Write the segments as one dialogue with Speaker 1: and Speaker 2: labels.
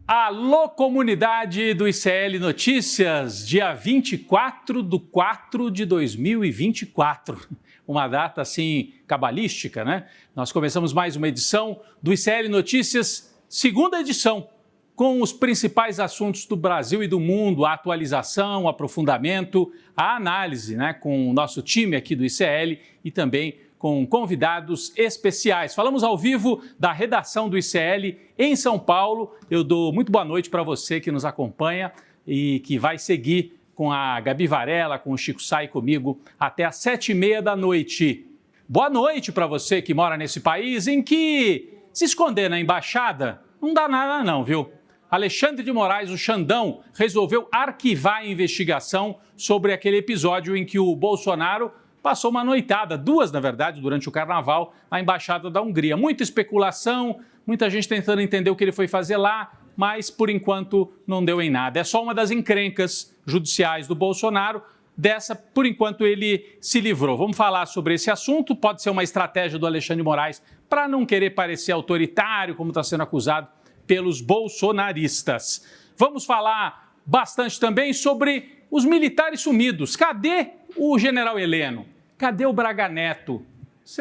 Speaker 1: Alô, comunidade do ICL Notícias, dia 24/4/2024. Uma data, assim, cabalística, né? Nós começamos mais uma edição do ICL Notícias, segunda edição, com os principais assuntos do Brasil e do mundo, a atualização, o aprofundamento, a análise, né? Com o nosso time aqui do ICL e também com convidados especiais. Falamos ao vivo da redação do ICL em São Paulo. Eu dou muito boa noite para você que nos acompanha e que vai seguir com a Gabi Varela, com o Chico Sá e comigo até às 7h30 da noite. Boa noite para você que mora nesse país em que se esconder na embaixada não dá nada não, viu? Alexandre de Moraes, o Xandão, resolveu arquivar a investigação sobre aquele episódio em que o Bolsonaro passou uma noitada, duas, na verdade, durante o Carnaval, na Embaixada da Hungria. Muita especulação, muita gente tentando entender o que ele foi fazer lá, mas, por enquanto, não deu em nada. É só uma das encrencas judiciais do Bolsonaro. Dessa, por enquanto, ele se livrou. Vamos falar sobre esse assunto. Pode ser uma estratégia do Alexandre de Moraes para não querer parecer autoritário, como está sendo acusado pelos bolsonaristas. Vamos falar bastante também sobre os militares sumidos. Cadê o general Heleno? Cadê o Braga Neto?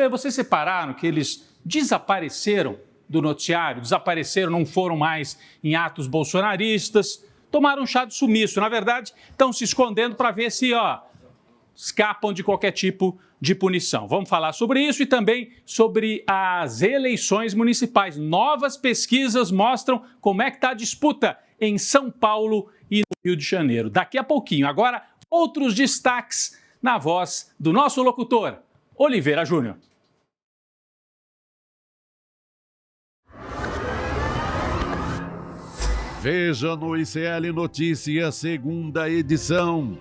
Speaker 1: Vocês separaram que eles desapareceram do noticiário, desapareceram, não foram mais em atos bolsonaristas, tomaram um chá de sumiço. Na verdade, estão se escondendo para ver se escapam de qualquer tipo de punição. Vamos falar sobre isso e também sobre as eleições municipais. Novas pesquisas mostram como é que está a disputa em São Paulo e no Rio de Janeiro. Daqui a pouquinho. Agora, outros destaques na voz do nosso locutor, Oliveira Júnior.
Speaker 2: Veja no ICL Notícias, segunda edição.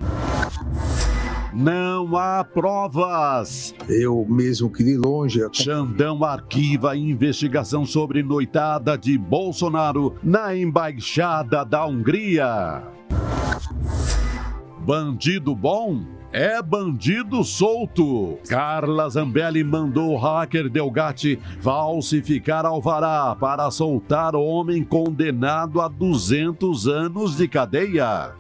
Speaker 2: Não há provas.
Speaker 3: Eu mesmo que de longe...
Speaker 2: Xandão arquiva a investigação sobre noitada de Bolsonaro na Embaixada da Hungria. Bandido bom é bandido solto. Carla Zambelli mandou o hacker Delgatti falsificar alvará para soltar homem condenado a 200 anos de cadeia.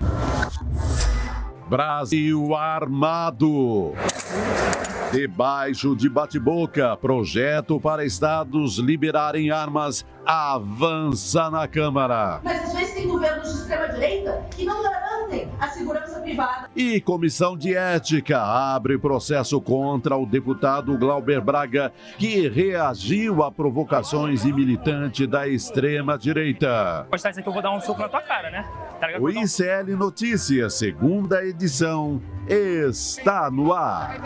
Speaker 2: Brasil armado. Debaixo de bate-boca, projeto para estados liberarem armas avança na Câmara.
Speaker 4: Mas às vezes tem governos de extrema-direita que não garantem a segurança privada.
Speaker 2: E Comissão de Ética abre processo contra o deputado Glauber Braga, que reagiu a provocações de militante da extrema-direita.
Speaker 5: Postar isso aqui eu vou dar um soco na tua cara, né?
Speaker 2: O ICL Notícias, segunda edição, está no ar.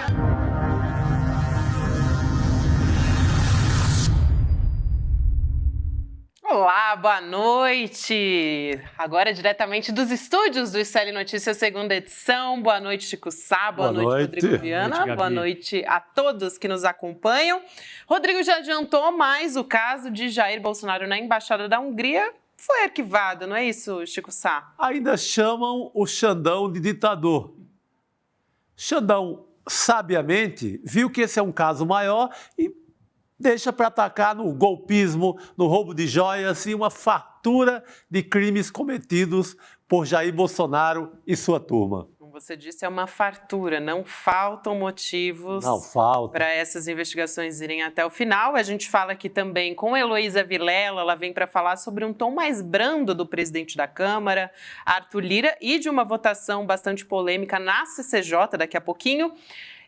Speaker 6: Olá, boa noite! Agora diretamente dos estúdios do ICL Notícias, segunda edição. Boa noite, Chico Sá, boa noite, Rodrigo Viana, boa noite a todos que nos acompanham. Rodrigo já adiantou, mas o caso de Jair Bolsonaro na Embaixada da Hungria foi arquivado, não é isso, Chico Sá?
Speaker 7: Ainda chamam o Xandão de ditador. Xandão, sabiamente, viu que esse é um caso maior e deixa para atacar no golpismo, no roubo de joias e uma fartura de crimes cometidos por Jair Bolsonaro e sua turma.
Speaker 6: Como você disse, é uma fartura, não faltam motivos para essas investigações irem até o final. A gente fala aqui também com Heloísa Vilela, ela vem para falar sobre um tom mais brando do presidente da Câmara, Arthur Lira, e de uma votação bastante polêmica na CCJ daqui a pouquinho.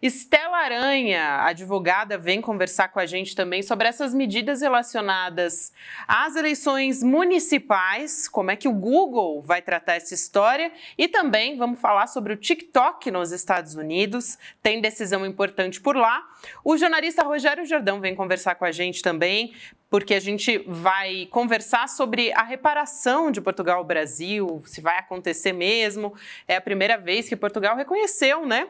Speaker 6: Estela Aranha, advogada, vem conversar com a gente também sobre essas medidas relacionadas às eleições municipais, como é que o Google vai tratar essa história e também vamos falar sobre o TikTok nos Estados Unidos, tem decisão importante por lá. O jornalista Rogério Jordão vem conversar com a gente também, porque a gente vai conversar sobre a reparação de Portugal ao Brasil, se vai acontecer mesmo. É a primeira vez que Portugal reconheceu, né?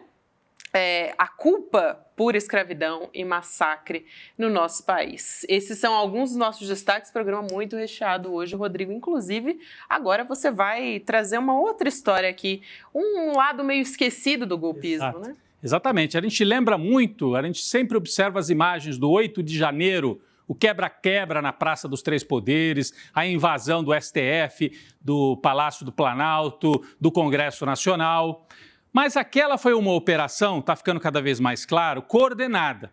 Speaker 6: A culpa por escravidão e massacre no nosso país. Esses são alguns dos nossos destaques, programa muito recheado hoje, Rodrigo. Inclusive, agora você vai trazer uma outra história aqui, um lado meio esquecido do golpismo, né?
Speaker 1: Exatamente. A gente lembra muito, a gente sempre observa as imagens do 8 de janeiro, o quebra-quebra na Praça dos Três Poderes, a invasão do STF, do Palácio do Planalto, do Congresso Nacional. Mas aquela foi uma operação, está ficando cada vez mais claro, coordenada.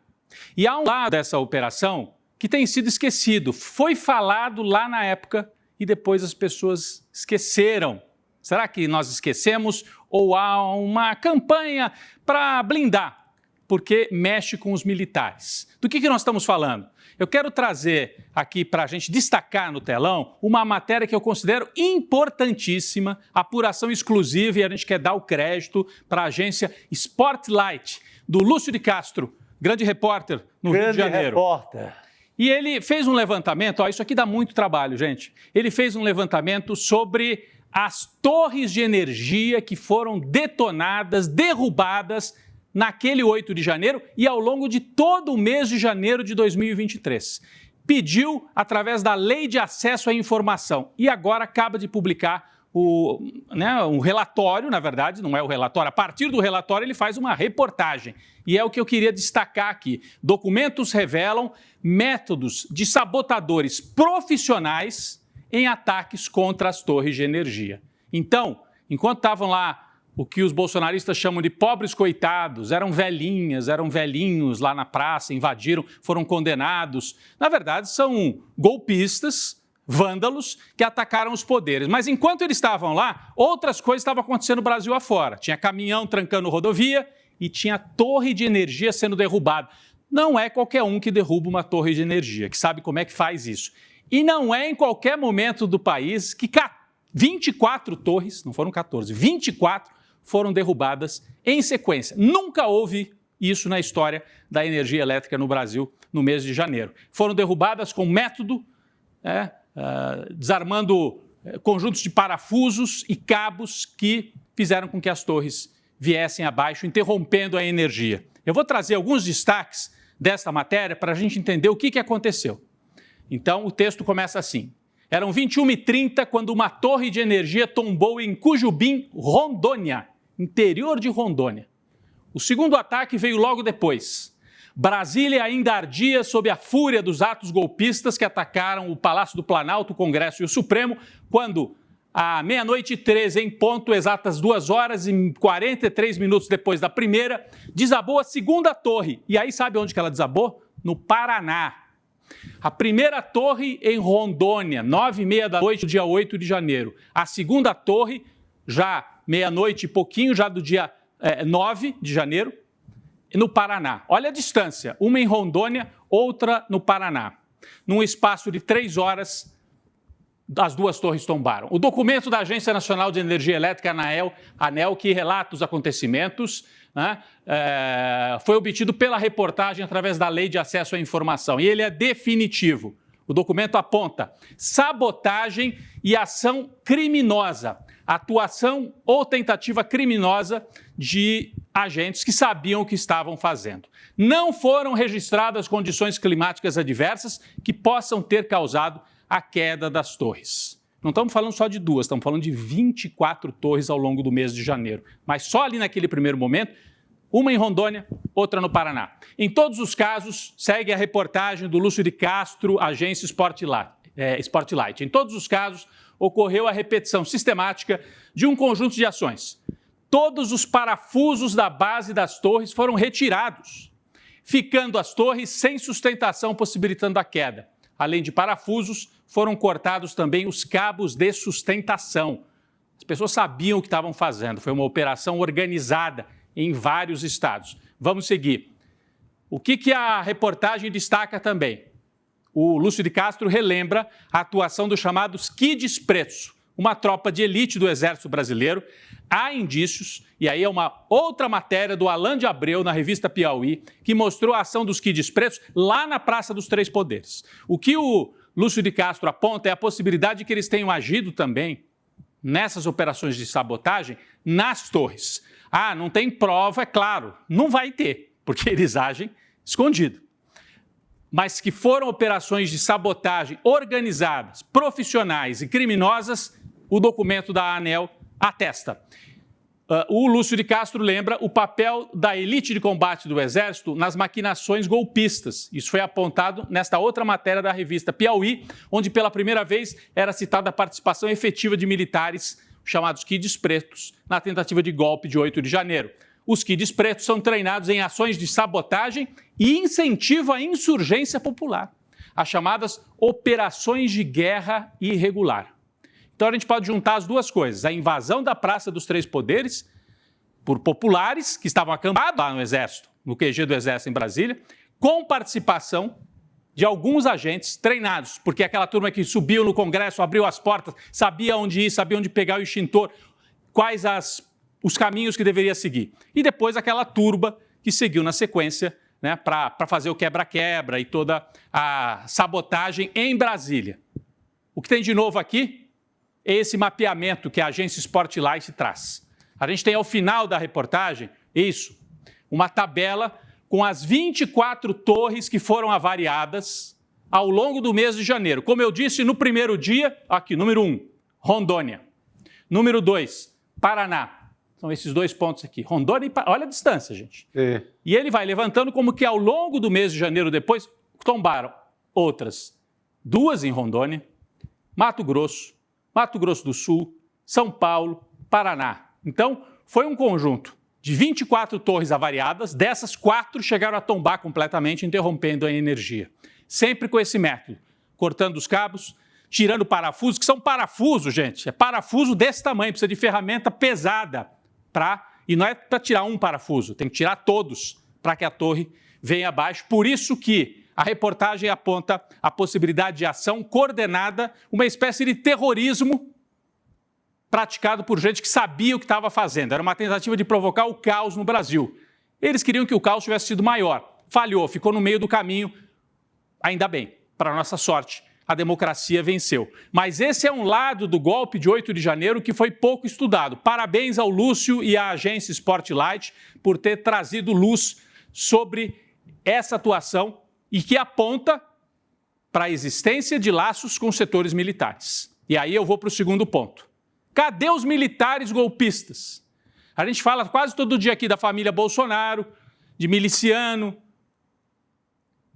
Speaker 1: E há um lado dessa operação que tem sido esquecido. Foi falado lá na época e depois as pessoas esqueceram. Será que nós esquecemos ou há uma campanha para blindar? Porque mexe com os militares. Do que nós estamos falando? Eu quero trazer aqui para a gente destacar no telão uma matéria que eu considero importantíssima, apuração exclusiva, e a gente quer dar o crédito para a agência Spotlight, do Lúcio de Castro, grande repórter no Rio de Janeiro.
Speaker 7: Repórter.
Speaker 1: E ele fez um levantamento, isso aqui dá muito trabalho, gente. Ele fez um levantamento sobre as torres de energia que foram detonadas, derrubadas naquele 8 de janeiro e ao longo de todo o mês de janeiro de 2023. Pediu através da Lei de Acesso à Informação e agora acaba de publicar um relatório, na verdade, não é o relatório, a partir do relatório ele faz uma reportagem. E é o que eu queria destacar aqui. Documentos revelam métodos de sabotadores profissionais em ataques contra as torres de energia. Então, enquanto estavam lá o que os bolsonaristas chamam de pobres coitados, eram velhinhas, eram velhinhos lá na praça, invadiram, foram condenados. Na verdade, são golpistas, vândalos, que atacaram os poderes. Mas enquanto eles estavam lá, outras coisas estavam acontecendo no Brasil afora. Tinha caminhão trancando rodovia e tinha torre de energia sendo derrubada. Não é qualquer um que derruba uma torre de energia, que sabe como é que faz isso. E não é em qualquer momento do país que 24 torres, não foram 14, 24 foram derrubadas em sequência. Nunca houve isso na história da energia elétrica no Brasil no mês de janeiro. Foram derrubadas com método, desarmando conjuntos de parafusos e cabos que fizeram com que as torres viessem abaixo, interrompendo a energia. Eu vou trazer alguns destaques desta matéria para a gente entender o que aconteceu. Então, o texto começa assim. Eram 21h30 quando uma torre de energia tombou em Cujubim, Rondônia, interior de Rondônia. O segundo ataque veio logo depois. Brasília ainda ardia sob a fúria dos atos golpistas que atacaram o Palácio do Planalto, o Congresso e o Supremo, quando, à 00h13, em ponto, exatas 2h43 depois da primeira, desabou a segunda torre. E aí sabe onde que ela desabou? No Paraná. A primeira torre em Rondônia, 21h30 do dia 8 de janeiro. A segunda torre, já meia-noite e pouquinho, já do dia 9 de janeiro, no Paraná. Olha a distância, uma em Rondônia, outra no Paraná. Num espaço de 3 horas, as duas torres tombaram. O documento da Agência Nacional de Energia Elétrica, ANEEL, que relata os acontecimentos, foi obtido pela reportagem através da Lei de Acesso à Informação. E ele é definitivo. O documento aponta sabotagem e ação criminosa, atuação ou tentativa criminosa de agentes que sabiam o que estavam fazendo. Não foram registradas condições climáticas adversas que possam ter causado a queda das torres. Não estamos falando só de duas, estamos falando de 24 torres ao longo do mês de janeiro. Mas só ali naquele primeiro momento, uma em Rondônia, outra no Paraná. Em todos os casos, segue a reportagem do Lúcio de Castro, agência Spotlight. Em todos os casos, ocorreu a repetição sistemática de um conjunto de ações. Todos os parafusos da base das torres foram retirados, ficando as torres sem sustentação, possibilitando a queda. Além de parafusos, foram cortados também os cabos de sustentação. As pessoas sabiam o que estavam fazendo. Foi uma operação organizada em vários estados. Vamos seguir. O que a reportagem destaca também? O Lúcio de Castro relembra a atuação dos chamados Kids Pretos, uma tropa de elite do Exército Brasileiro. Há indícios, e aí é uma outra matéria do Alan de Abreu, na revista Piauí, que mostrou a ação dos Kids Pretos lá na Praça dos Três Poderes. O que o Lúcio de Castro aponta é a possibilidade de que eles tenham agido também nessas operações de sabotagem nas torres. Não tem prova, é claro, não vai ter, porque eles agem escondido. Mas que foram operações de sabotagem organizadas, profissionais e criminosas, o documento da ANEEL atesta. o Lúcio de Castro lembra o papel da elite de combate do Exército nas maquinações golpistas. Isso foi apontado nesta outra matéria da revista Piauí, onde pela primeira vez era citada a participação efetiva de militares, chamados kids pretos, na tentativa de golpe de 8 de janeiro. Os kids pretos são treinados em ações de sabotagem e incentivo à insurgência popular, as chamadas operações de guerra irregular. Então a gente pode juntar as duas coisas, a invasão da Praça dos Três Poderes por populares que estavam acampados lá no Exército, no QG do Exército em Brasília, com participação de alguns agentes treinados, porque aquela turma que subiu no Congresso, abriu as portas, sabia onde ir, sabia onde pegar o extintor, quais os caminhos que deveria seguir. E depois aquela turba que seguiu na sequência, né, para fazer o quebra-quebra e toda a sabotagem em Brasília. O que tem de novo aqui é esse mapeamento que a agência Spotlight traz. A gente tem ao final da reportagem, isso, uma tabela com as 24 torres que foram avariadas ao longo do mês de janeiro. Como eu disse, no primeiro dia, aqui, número 1, Rondônia. Número 2, Paraná. São esses dois pontos aqui, Rondônia e Paraná. Olha a distância, gente. É. E ele vai levantando como que ao longo do mês de janeiro depois, tombaram outras 2 em Rondônia, Mato Grosso do Sul, São Paulo, Paraná. Então, foi um conjunto de 24 torres avariadas, dessas 4 chegaram a tombar completamente, interrompendo a energia. Sempre com esse método, cortando os cabos, tirando parafusos, que são parafusos, gente, é parafuso desse tamanho, precisa de ferramenta pesada, e não é para tirar um parafuso, tem que tirar todos para que a torre venha abaixo. Por isso que a reportagem aponta a possibilidade de ação coordenada, uma espécie de terrorismo praticado por gente que sabia o que estava fazendo. Era uma tentativa de provocar o caos no Brasil. Eles queriam que o caos tivesse sido maior. Falhou, ficou no meio do caminho. Ainda bem, para nossa sorte, a democracia venceu. Mas esse é um lado do golpe de 8 de janeiro que foi pouco estudado. Parabéns ao Lúcio e à agência Spotlight por ter trazido luz sobre essa atuação e que aponta para a existência de laços com setores militares. E aí eu vou para o segundo ponto. Cadê os militares golpistas? A gente fala quase todo dia aqui da família Bolsonaro, de miliciano,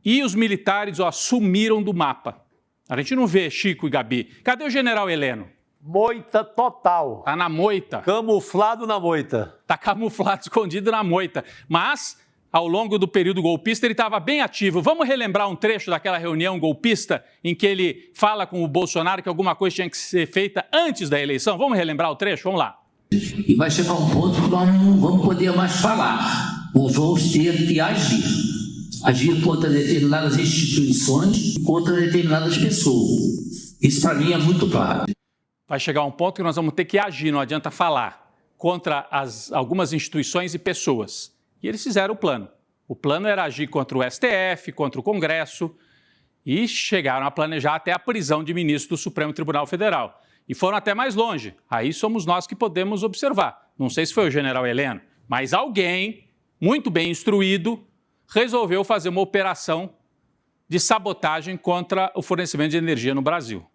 Speaker 1: e os militares sumiram do mapa. A gente não vê Chico e Gabi. Cadê o general Heleno?
Speaker 7: Moita total.
Speaker 1: Tá na moita.
Speaker 7: Camuflado na moita.
Speaker 1: Tá camuflado, escondido na moita. Mas, ao longo do período golpista, ele estava bem ativo. Vamos relembrar um trecho daquela reunião golpista em que ele fala com o Bolsonaro que alguma coisa tinha que ser feita antes da eleição? Vamos relembrar o trecho? Vamos lá.
Speaker 8: E vai chegar um ponto que nós não vamos poder mais falar. Vamos ter que agir. Agir contra determinadas instituições e contra determinadas pessoas. Isso, para mim, é muito claro.
Speaker 1: Vai chegar um ponto que nós vamos ter que agir, não adianta falar, contra algumas instituições e pessoas. E eles fizeram o plano. O plano era agir contra o STF, contra o Congresso, e chegaram a planejar até a prisão de ministro do Supremo Tribunal Federal. E foram até mais longe. Aí somos nós que podemos observar. Não sei se foi o general Heleno, mas alguém, muito bem instruído, resolveu fazer uma operação de sabotagem contra o fornecimento de energia no Brasil.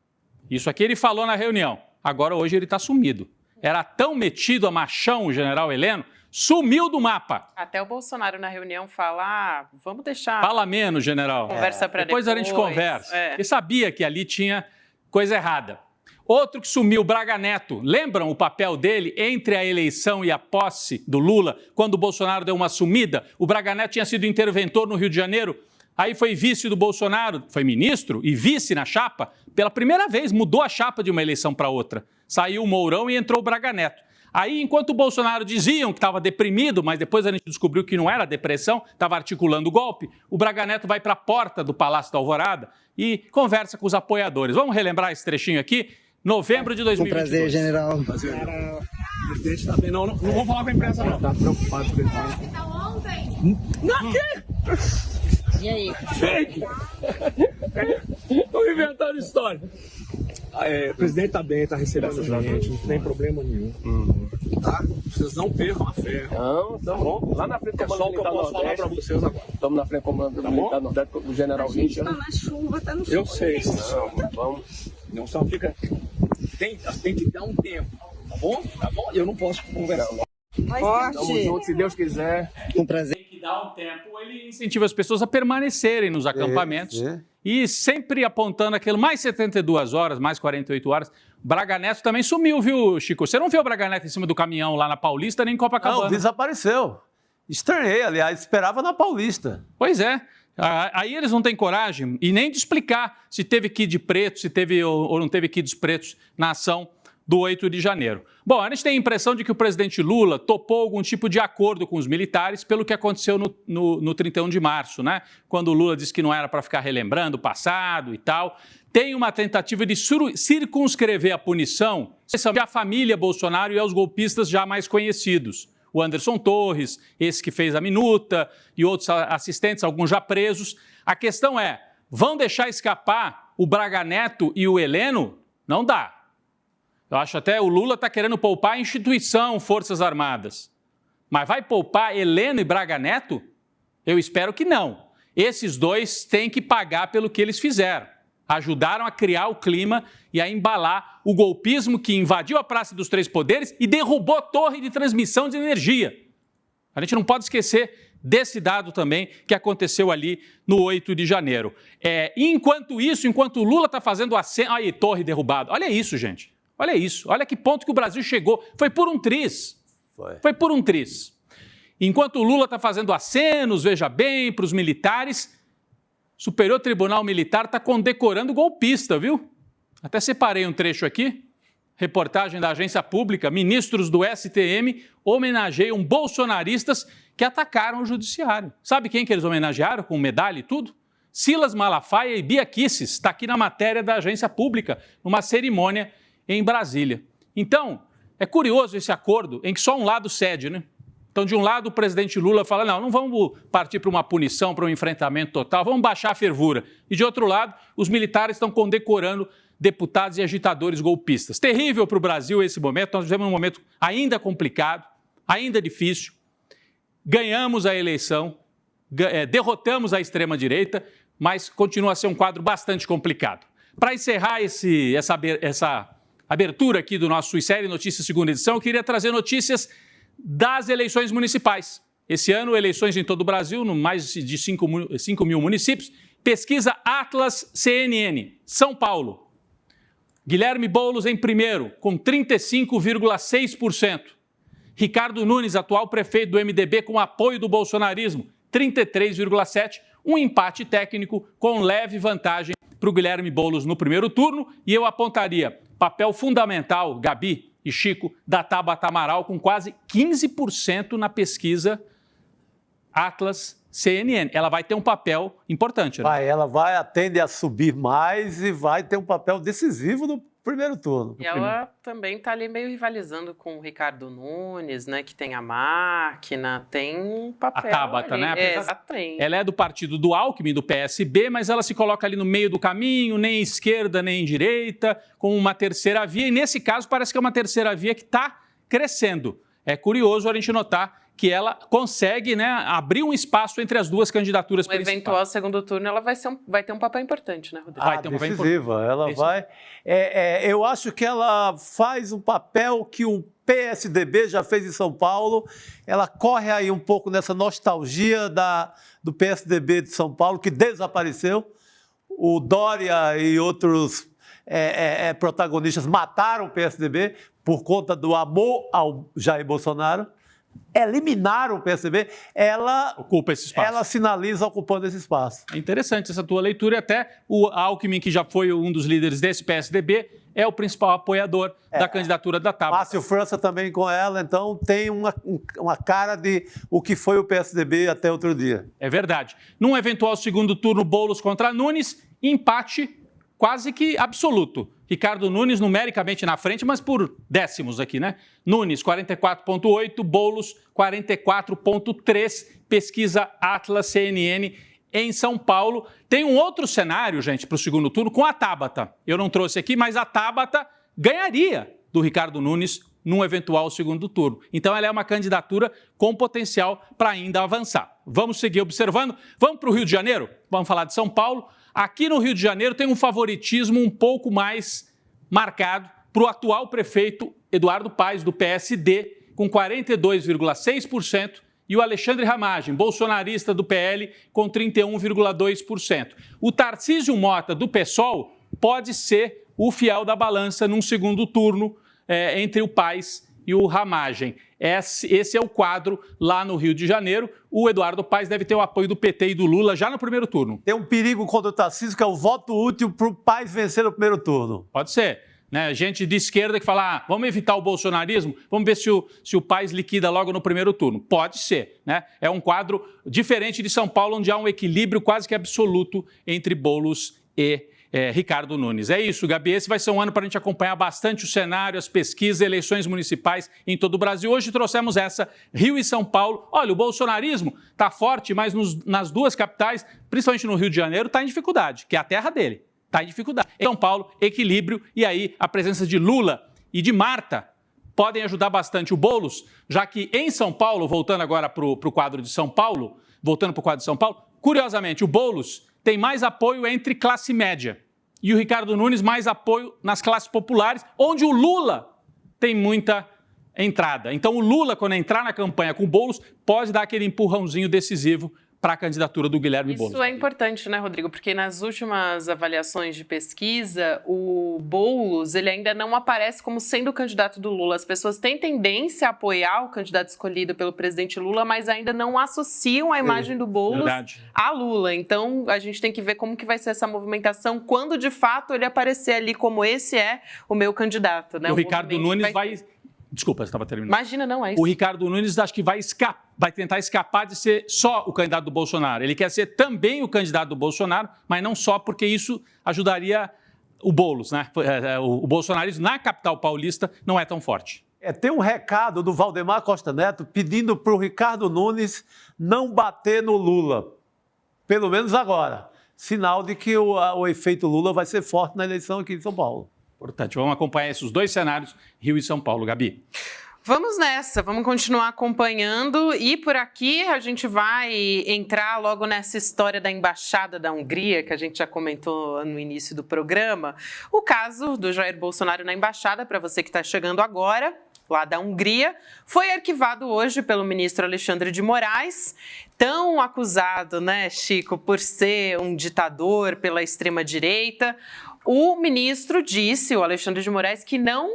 Speaker 1: Isso aqui ele falou na reunião. Agora, hoje, ele está sumido. Era tão metido a machão o general Heleno, sumiu do mapa.
Speaker 6: Até o Bolsonaro na reunião fala, vamos deixar...
Speaker 1: Fala menos, general.
Speaker 6: Conversa para depois.
Speaker 1: Depois a gente conversa. Ele sabia que ali tinha coisa errada. Outro que sumiu, Braga Neto. Lembram o papel dele entre a eleição e a posse do Lula, quando o Bolsonaro deu uma sumida? O Braga Neto tinha sido interventor no Rio de Janeiro, aí foi vice do Bolsonaro, foi ministro e vice na chapa. Pela primeira vez, mudou a chapa de uma eleição para outra. Saiu o Mourão e entrou o Braga Neto. Aí, enquanto o Bolsonaro diziam que estava deprimido, mas depois a gente descobriu que não era depressão, estava articulando o golpe, o Braga Neto vai para a porta do Palácio da Alvorada e conversa com os apoiadores. Vamos relembrar esse trechinho aqui? Novembro de 2022.
Speaker 9: Um prazer, general.
Speaker 10: O presidente está bem. Não vou falar com a imprensa, não. Está preocupado com ele.
Speaker 4: Tá ontem?
Speaker 10: Não, quê?
Speaker 4: E aí?
Speaker 10: Fake! Estou inventando história. O presidente está bem, está recebendo gente, não tem problema nenhum. Tá? Vocês não percam a fé.
Speaker 11: Não, tá bom. Lá na frente
Speaker 10: é só o que eu posso falar para vocês agora.
Speaker 11: Estamos na frente do comandante militar do Nordeste, do general Vinci.
Speaker 4: Tá na chuva, tá no sol.
Speaker 10: Eu sei.
Speaker 11: Não, vamos.
Speaker 10: Não só fica... Tem que dar um tempo, tá bom? Tá bom? Eu não posso conversar.
Speaker 11: Tamo junto, se Deus quiser.
Speaker 3: Com prazer.
Speaker 1: Tem que dar um tempo, ele incentiva as pessoas a permanecerem nos acampamentos e sempre apontando aquilo, mais 72 horas, mais 48 horas. Braga Neto também sumiu, viu, Chico? Você não viu o Braga Neto em cima do caminhão lá na Paulista, nem em Copacabana?
Speaker 7: Não, desapareceu. Estranhei, aliás, esperava na Paulista.
Speaker 1: Pois é. Aí eles não têm coragem e nem de explicar se teve kid preto, se teve ou não teve kids pretos na ação do 8 de janeiro. Bom, a gente tem a impressão de que o presidente Lula topou algum tipo de acordo com os militares pelo que aconteceu no 31 de março, né? Quando o Lula disse que não era para ficar relembrando o passado e tal. Tem uma tentativa de circunscrever a punição à família Bolsonaro e aos golpistas já mais conhecidos. O Anderson Torres, esse que fez a minuta, e outros assistentes, alguns já presos. A questão é, vão deixar escapar o Braga Neto e o Heleno? Não dá. Eu acho até o Lula está querendo poupar a instituição Forças Armadas. Mas vai poupar Heleno e Braga Neto? Eu espero que não. Esses dois têm que pagar pelo que eles fizeram. Ajudaram a criar o clima e a embalar o golpismo que invadiu a Praça dos Três Poderes e derrubou a torre de transmissão de energia. A gente não pode esquecer desse dado também que aconteceu ali no 8 de janeiro. Enquanto isso, enquanto o Lula está fazendo a cena... Aí, torre derrubada. Olha isso, gente. Olha isso. Olha que ponto que o Brasil chegou. Foi por um triz. Foi por um triz. Enquanto o Lula está fazendo acenos, veja bem, para os militares... Superior Tribunal Militar está condecorando golpista, viu? Até separei um trecho aqui. Reportagem da agência pública, ministros do STM homenageiam bolsonaristas que atacaram o judiciário. Sabe quem que eles homenagearam com medalha e tudo? Silas Malafaia e Bia Kicis. Está aqui na matéria da agência pública, numa cerimônia em Brasília. Então, é curioso esse acordo em que só um lado cede, né? Então, de um lado, o presidente Lula fala, não vamos partir para uma punição, para um enfrentamento total, vamos baixar a fervura. E, de outro lado, os militares estão condecorando deputados e agitadores golpistas. Terrível para o Brasil esse momento, nós vivemos um momento ainda complicado, ainda difícil. Ganhamos a eleição, derrotamos a extrema-direita, mas continua a ser um quadro bastante complicado. Para encerrar essa abertura aqui do nosso Série Notícias segunda edição, eu queria trazer notícias das eleições municipais. Esse ano, eleições em todo o Brasil, no mais de 5 mil municípios. Pesquisa Atlas CNN, São Paulo. Guilherme Boulos em primeiro, com 35,6%. Ricardo Nunes, atual prefeito do MDB, com apoio do bolsonarismo, 33,7%. Um empate técnico com leve vantagem para o Guilherme Boulos no primeiro turno. E eu apontaria papel fundamental, Gabi e Chico, da Tabata Amaral, com quase 15% na pesquisa Atlas CNN. Ela vai ter um papel importante, né?
Speaker 7: Ela tende a subir mais e vai ter um papel decisivo no primeiro turno.
Speaker 6: E ela também está ali meio rivalizando com o Ricardo Nunes, né? Que tem a máquina, tem um papel.
Speaker 1: A Tabata,
Speaker 6: ali,
Speaker 1: né?
Speaker 6: Exatamente.
Speaker 1: Ela é do partido do Alckmin, do PSB, mas ela se coloca ali no meio do caminho, nem esquerda, nem direita, com uma terceira via. E nesse caso parece que é uma terceira via que está crescendo. É curioso a gente notar que ela consegue, né, abrir um espaço entre as duas candidaturas principais.
Speaker 6: No eventual segundo turno, ela vai ter um papel importante, né, Rodrigo?
Speaker 1: Vai ter um papel
Speaker 7: decisiva. Ela vai... eu acho que ela faz um papel que o PSDB já fez em São Paulo. Ela corre aí um pouco nessa nostalgia do PSDB de São Paulo, que desapareceu. O Dória e outros protagonistas mataram o PSDB por conta do amor ao Jair Bolsonaro. Eliminaram o PSDB, ela
Speaker 1: ocupa esse espaço.
Speaker 7: Ela sinaliza ocupando esse espaço.
Speaker 1: É interessante essa tua leitura, e até o Alckmin, que já foi um dos líderes desse PSDB, é o principal apoiador da candidatura da Tabata.
Speaker 7: Márcio França também com ela, então tem uma cara de o que foi o PSDB até outro dia.
Speaker 1: É verdade. Num eventual segundo turno, Boulos contra Nunes, empate quase que absoluto. Ricardo Nunes numericamente na frente, mas por décimos aqui, né? Nunes, 44,8%, Boulos, 44,3%, pesquisa Atlas CNN em São Paulo. Tem um outro cenário, gente, para o segundo turno com a Tabata. Eu não trouxe aqui, mas a Tabata ganharia do Ricardo Nunes num eventual segundo turno. Então, ela é uma candidatura com potencial para ainda avançar. Vamos seguir observando. Vamos para o Rio de Janeiro? Vamos falar de São Paulo. Aqui no Rio de Janeiro tem um favoritismo um pouco mais marcado para o atual prefeito Eduardo Paes, do PSD, com 42,6%, e o Alexandre Ramagem, bolsonarista do PL, com 31,2%. O Tarcísio Mota, do PSOL, pode ser o fiel da balança num segundo turno entre o Paes e o Ramagem. Esse é o quadro lá no Rio de Janeiro. O Eduardo Paes deve ter o apoio do PT e do Lula já no primeiro turno.
Speaker 7: Tem um perigo contra o Tarcísio, que é o voto útil para o Paes vencer no primeiro turno.
Speaker 1: Pode ser. Né? Gente de esquerda que fala, vamos evitar o bolsonarismo, vamos ver se o Paes liquida logo no primeiro turno. Pode ser. Né? É um quadro diferente de São Paulo, onde há um equilíbrio quase que absoluto entre Boulos e Ricardo Nunes. É isso, Gabi. Esse vai ser um ano para a gente acompanhar bastante o cenário, as pesquisas, eleições municipais em todo o Brasil. Hoje trouxemos essa, Rio e São Paulo. Olha, o bolsonarismo está forte, mas nas duas capitais, principalmente no Rio de Janeiro, está em dificuldade, que é a terra dele. Está em dificuldade. Em São Paulo, equilíbrio, e aí a presença de Lula e de Marta podem ajudar bastante o Boulos, já que em São Paulo, voltando agora para o quadro de São Paulo, curiosamente, o Boulos tem mais apoio entre classe média e o Ricardo Nunes mais apoio nas classes populares, onde o Lula tem muita entrada. Então o Lula, quando entrar na campanha com o Boulos, pode dar aquele empurrãozinho decisivo para a candidatura do Guilherme Boulos.
Speaker 6: Isso é importante, né, Rodrigo? Porque nas últimas avaliações de pesquisa, o Boulos, ele ainda não aparece como sendo o candidato do Lula. As pessoas têm tendência a apoiar o candidato escolhido pelo presidente Lula, mas ainda não associam a imagem do Boulos a Lula. Então, a gente tem que ver como que vai ser essa movimentação quando, de fato, ele aparecer ali como esse é o meu candidato, né?
Speaker 1: O Ricardo Nunes vai... Desculpa, você estava terminando.
Speaker 6: Imagina, não, é isso.
Speaker 1: O Ricardo Nunes acho que vai tentar escapar de ser só o candidato do Bolsonaro. Ele quer ser também o candidato do Bolsonaro, mas não só, porque isso ajudaria o Boulos, né? O bolsonarismo na capital paulista não é tão forte.
Speaker 7: Tem um recado do Valdemar Costa Neto pedindo para o Ricardo Nunes não bater no Lula. Pelo menos agora. Sinal de que o efeito Lula vai ser forte na eleição aqui em São Paulo.
Speaker 1: Importante. Vamos acompanhar esses dois cenários, Rio e São Paulo. Gabi.
Speaker 6: Vamos nessa, vamos continuar acompanhando e por aqui a gente vai entrar logo nessa história da Embaixada da Hungria, que a gente já comentou no início do programa. O caso do Jair Bolsonaro na Embaixada, para você que está chegando agora, lá da Hungria, foi arquivado hoje pelo ministro Alexandre de Moraes, tão acusado, né, Chico, por ser um ditador pela extrema-direita. O ministro disse, o Alexandre de Moraes, que não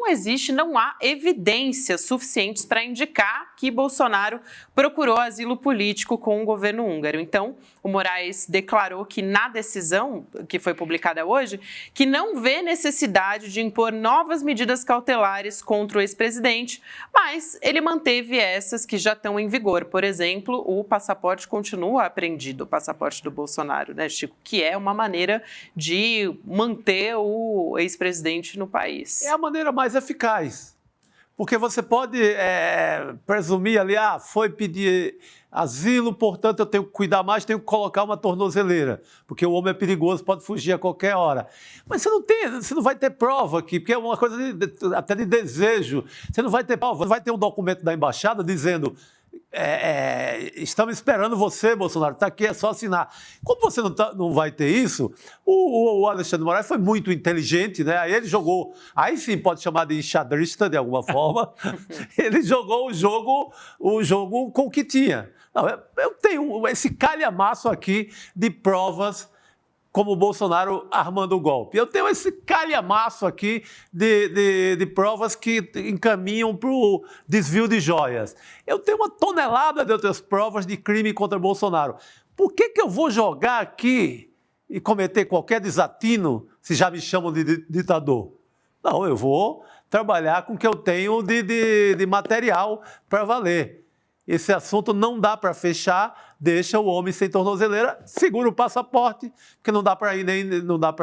Speaker 6: há evidências suficientes para indicar que Bolsonaro procurou asilo político com o governo húngaro. Então, o Moraes declarou que na decisão, que foi publicada hoje, que não vê necessidade de impor novas medidas cautelares contra o ex-presidente, mas ele manteve essas que já estão em vigor. Por exemplo, o passaporte continua apreendido, o passaporte do Bolsonaro, né, Chico? Que é uma maneira de manter o ex-presidente no país.
Speaker 7: É a maneira mais eficaz, porque você pode presumir ali, foi pedir asilo, portanto eu tenho que cuidar mais, tenho que colocar uma tornozeleira, porque o homem é perigoso, pode fugir a qualquer hora. Mas você não vai ter prova aqui, porque é uma coisa até de desejo. Você não vai ter prova, vai ter um documento da embaixada dizendo... estamos esperando você, Bolsonaro, está aqui, é só assinar. Como você não vai ter isso, o Alexandre de Moraes foi muito inteligente, né? Aí ele jogou, aí sim pode chamar de enxadrista de alguma forma, ele jogou o jogo com o que tinha. Não, eu tenho esse calhamaço aqui de provas como o Bolsonaro armando o golpe. Eu tenho esse calhamaço aqui de provas que encaminham para o desvio de joias. Eu tenho uma tonelada de outras provas de crime contra Bolsonaro. Por que eu vou jogar aqui e cometer qualquer desatino se já me chamam de ditador? Não, eu vou trabalhar com o que eu tenho de material para valer. Esse assunto não dá para fechar, deixa o homem sem tornozeleira, segura o passaporte, porque não dá para ir dá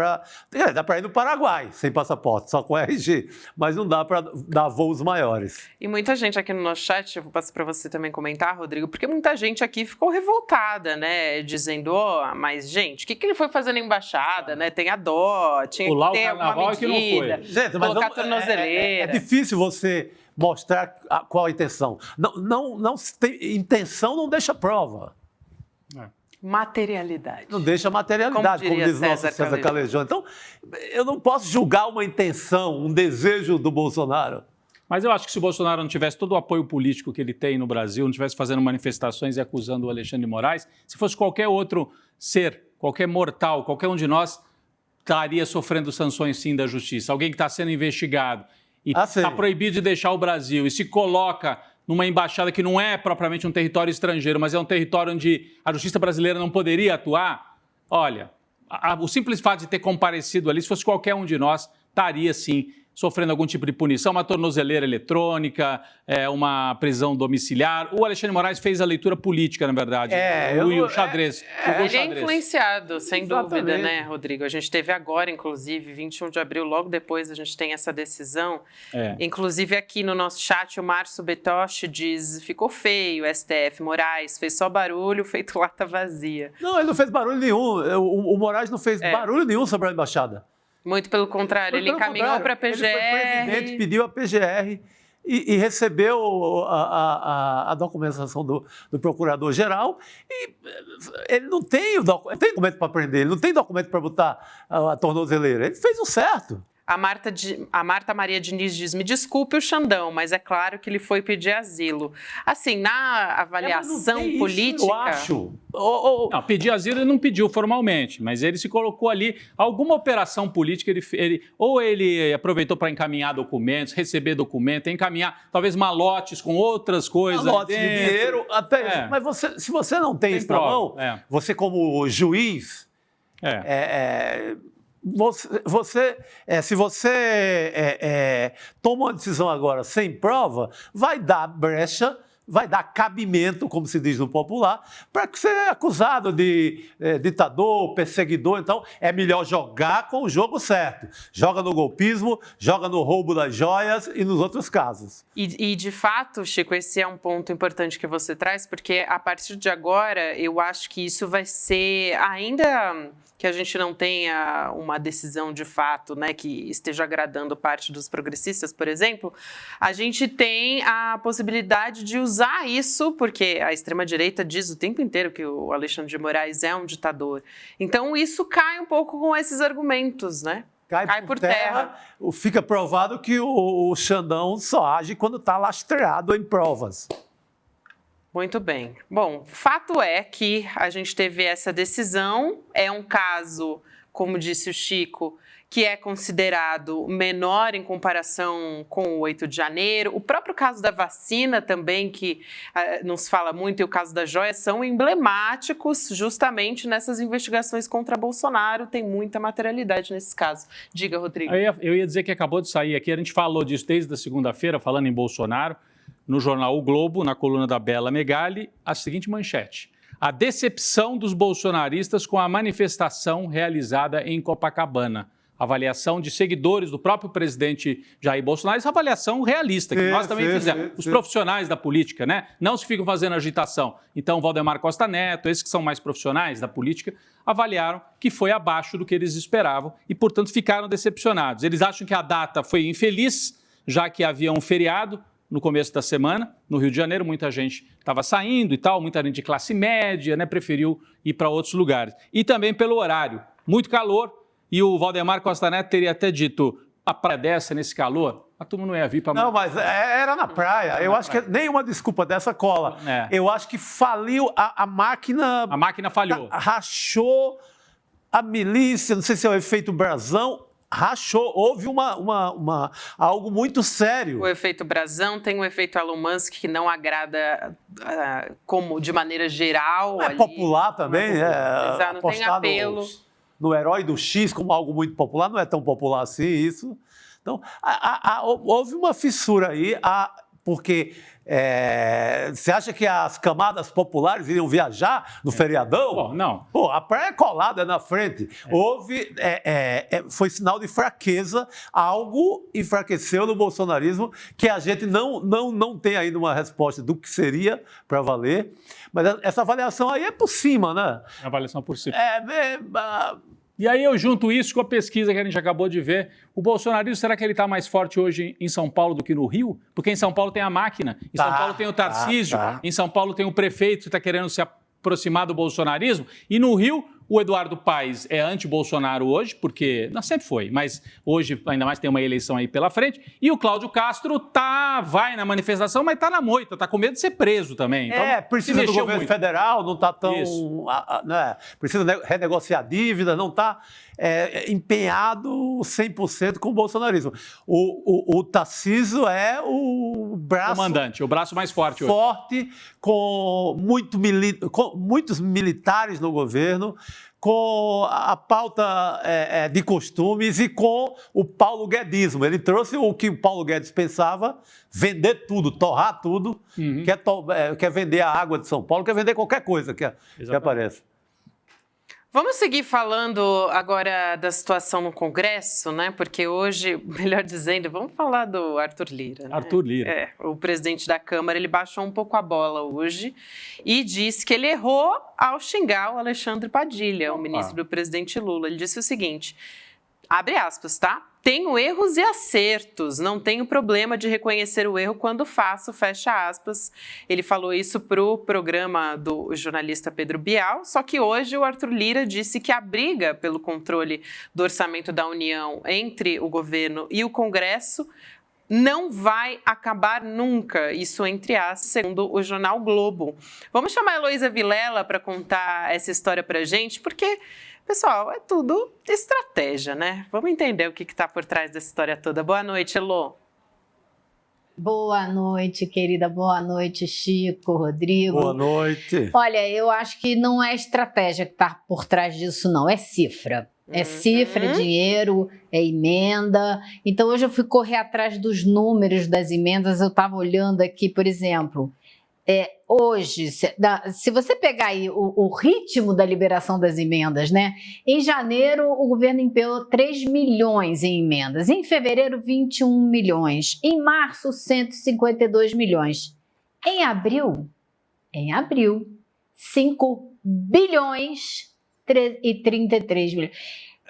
Speaker 7: para ir no Paraguai sem passaporte, só com RG, mas não dá para dar voos maiores.
Speaker 6: E muita gente aqui no nosso chat, eu vou passar para você também comentar, Rodrigo, porque muita gente aqui ficou revoltada, né, dizendo, mas gente, o que ele foi fazer na embaixada, né, tem a dó, tinha que ter alguma medida,
Speaker 1: que não foi.
Speaker 7: Gente,
Speaker 6: colocar a tornozeleira.
Speaker 7: É difícil você mostrar qual a intenção. Não tem intenção, não deixa prova.
Speaker 6: Materialidade.
Speaker 7: Não deixa materialidade, como diz nosso César Calejão. Então, eu não posso julgar uma intenção, um desejo do Bolsonaro.
Speaker 1: Mas eu acho que se o Bolsonaro não tivesse todo o apoio político que ele tem no Brasil, não estivesse fazendo manifestações e acusando o Alexandre de Moraes, se fosse qualquer outro ser, qualquer mortal, qualquer um de nós, estaria sofrendo sanções sim da justiça. Alguém que está sendo investigado e está proibido de deixar o Brasil e se coloca numa embaixada que não é propriamente um território estrangeiro, mas é um território onde a justiça brasileira não poderia atuar, olha, o simples fato de ter comparecido ali, se fosse qualquer um de nós, estaria sim sofrendo algum tipo de punição, uma tornozeleira eletrônica, uma prisão domiciliar. O Alexandre de Moraes fez a leitura política, na verdade. O xadrez.
Speaker 6: Ele é influenciado, sem dúvida, né, Rodrigo? A gente teve agora, inclusive, 21 de abril, logo depois a gente tem essa decisão. Inclusive aqui no nosso chat, o Márcio Betoshi diz, ficou feio, STF, Moraes, fez só barulho, feito lata vazia.
Speaker 7: Não, ele não fez barulho nenhum. O Moraes não fez barulho nenhum sobre a embaixada.
Speaker 6: Muito pelo contrário, ele encaminhou para a PGR.
Speaker 7: Ele foi presidente, pediu a PGR e recebeu a documentação do procurador-geral e ele não tem documento para prender, ele não tem documento para botar a tornozeleira. Ele fez o certo.
Speaker 6: A Marta Maria Diniz diz, me desculpe o Xandão, mas é claro que ele foi pedir asilo. Assim, na avaliação política...
Speaker 7: Isso, eu acho.
Speaker 1: Não, pedir asilo ele não pediu formalmente, mas ele se colocou ali, alguma operação política, ele aproveitou para encaminhar documentos, receber documentos, encaminhar talvez malotes com outras coisas. Malotes
Speaker 7: de dinheiro, até. Mas se você não tem isso na mão, você como juiz... se você toma uma decisão agora sem prova, vai dar brecha, vai dar cabimento, como se diz no popular, para que você é acusado de ditador, perseguidor. Então, é melhor jogar com o jogo certo. Joga no golpismo, joga no roubo das joias e nos outros casos.
Speaker 6: E de fato, Chico, esse é um ponto importante que você traz, porque a partir de agora, eu acho que isso vai ser ainda... que a gente não tenha uma decisão de fato, né, que esteja agradando parte dos progressistas, por exemplo, a gente tem a possibilidade de usar isso, porque a extrema-direita diz o tempo inteiro que o Alexandre de Moraes é um ditador. Então, isso cai um pouco com esses argumentos, né? Cai por terra.
Speaker 7: Fica provado que o Xandão só age quando está lastreado em provas.
Speaker 6: Muito bem. Bom, fato é que a gente teve essa decisão, é um caso, como disse o Chico, que é considerado menor em comparação com o 8 de janeiro. O próprio caso da vacina também, que nos fala muito, e o caso da joia, são emblemáticos justamente nessas investigações contra Bolsonaro. Tem muita materialidade nesse caso. Diga, Rodrigo.
Speaker 1: Eu ia dizer que acabou de sair aqui, a gente falou disso desde a segunda-feira, falando em Bolsonaro, no jornal O Globo, na coluna da Bela Megali, a seguinte manchete: a decepção dos bolsonaristas com a manifestação realizada em Copacabana. Avaliação de seguidores do próprio presidente Jair Bolsonaro, essa avaliação realista, que nós também fizemos. Os profissionais da política, né? Não se ficam fazendo agitação. Então, Valdemar Costa Neto, esses que são mais profissionais da política, avaliaram que foi abaixo do que eles esperavam e, portanto, ficaram decepcionados. Eles acham que a data foi infeliz, já que havia um feriado no começo da semana, no Rio de Janeiro, muita gente estava saindo e tal, muita gente de classe média, né, preferiu ir para outros lugares. E também pelo horário, muito calor, e o Valdemar Costa Neto teria até dito, a praia dessa, nesse calor, a turma não ia vir para...
Speaker 7: Não, mas era na praia. Eu acho que nenhuma desculpa dessa cola. Eu acho que faliu a máquina...
Speaker 1: A máquina falhou.
Speaker 7: Rachou a milícia, não sei se é o efeito brasão, rachou, houve algo muito sério.
Speaker 6: O efeito brasão tem o efeito Elon Musk, que não agrada como de maneira geral.
Speaker 7: É ali, popular também,
Speaker 6: não tem apelo.
Speaker 7: No herói do X como algo muito popular, não é tão popular assim isso. Então, houve uma fissura aí, porque você acha que as camadas populares iriam viajar no feriadão?
Speaker 1: Bom, não.
Speaker 7: Pô, a praia é colada na frente. Foi sinal de fraqueza, algo enfraqueceu no bolsonarismo, que a gente não tem ainda uma resposta do que seria para valer. Mas essa avaliação aí é por cima, né?
Speaker 1: Avaliação por cima. E aí eu junto isso com a pesquisa que a gente acabou de ver. O bolsonarismo, será que ele está mais forte hoje em São Paulo do que no Rio? Porque em São Paulo tem a máquina, em São Paulo tem o Tarcísio, em São Paulo tem o prefeito que está querendo se aproximar do bolsonarismo. E no Rio, O Eduardo Paes é anti-Bolsonaro hoje, porque não sempre foi, mas hoje ainda mais tem uma eleição aí pela frente. E o Cláudio Castro vai na manifestação, mas tá na moita, tá com medo de ser preso também. Então,
Speaker 7: precisa do governo federal, não tá tão... né, precisa renegociar dívida, não tá empenhado 100% com o bolsonarismo. O Tarcísio é o braço...
Speaker 1: Comandante, o braço mais forte hoje.
Speaker 7: Forte, com muitos militares no governo, com a pauta de costumes e com o paulo guedismo. Ele trouxe o que o Paulo Guedes pensava, vender tudo, torrar tudo, quer vender a água de São Paulo, quer vender qualquer coisa que apareça.
Speaker 6: Vamos seguir falando agora da situação no Congresso, né? Porque hoje, melhor dizendo, vamos falar do Arthur Lira. Né?
Speaker 1: Arthur Lira.
Speaker 6: O presidente da Câmara, ele baixou um pouco a bola hoje e disse que ele errou ao xingar o Alexandre Padilha, o ministro do presidente Lula. Ele disse o seguinte, abre aspas, tá? Tenho erros e acertos, não tenho problema de reconhecer o erro quando faço, fecha aspas. Ele falou isso para o programa do jornalista Pedro Bial, só que hoje o Arthur Lira disse que a briga pelo controle do orçamento da União entre o governo e o Congresso não vai acabar nunca, isso entre aspas, segundo o jornal Globo. Vamos chamar a Heloísa Vilela para contar essa história para a gente, porque... Pessoal, é tudo estratégia, né? Vamos entender o que está por trás dessa história toda. Boa noite, Elô.
Speaker 9: Boa noite, querida. Boa noite, Chico, Rodrigo.
Speaker 7: Boa noite.
Speaker 9: Olha, eu acho que não é estratégia que está por trás disso, não. É cifra. É cifra, é dinheiro, é emenda. Então, hoje eu fui correr atrás dos números das emendas. Eu estava olhando aqui, por exemplo... Hoje, se você pegar aí o ritmo da liberação das emendas, né? Em janeiro, o governo empenhou 3 milhões em emendas. Em fevereiro, 21 milhões. Em março, 152 milhões. Em abril, 5 bilhões e 33 milhões.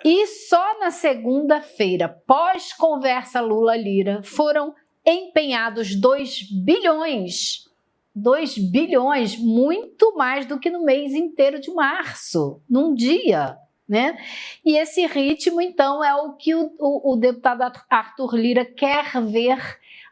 Speaker 9: E só na segunda-feira, pós-conversa Lula-Lira, foram empenhados 2 bilhões. 2 bilhões, muito mais do que no mês inteiro de março, num dia, né? E esse ritmo, então, é o que o deputado Arthur Lira quer ver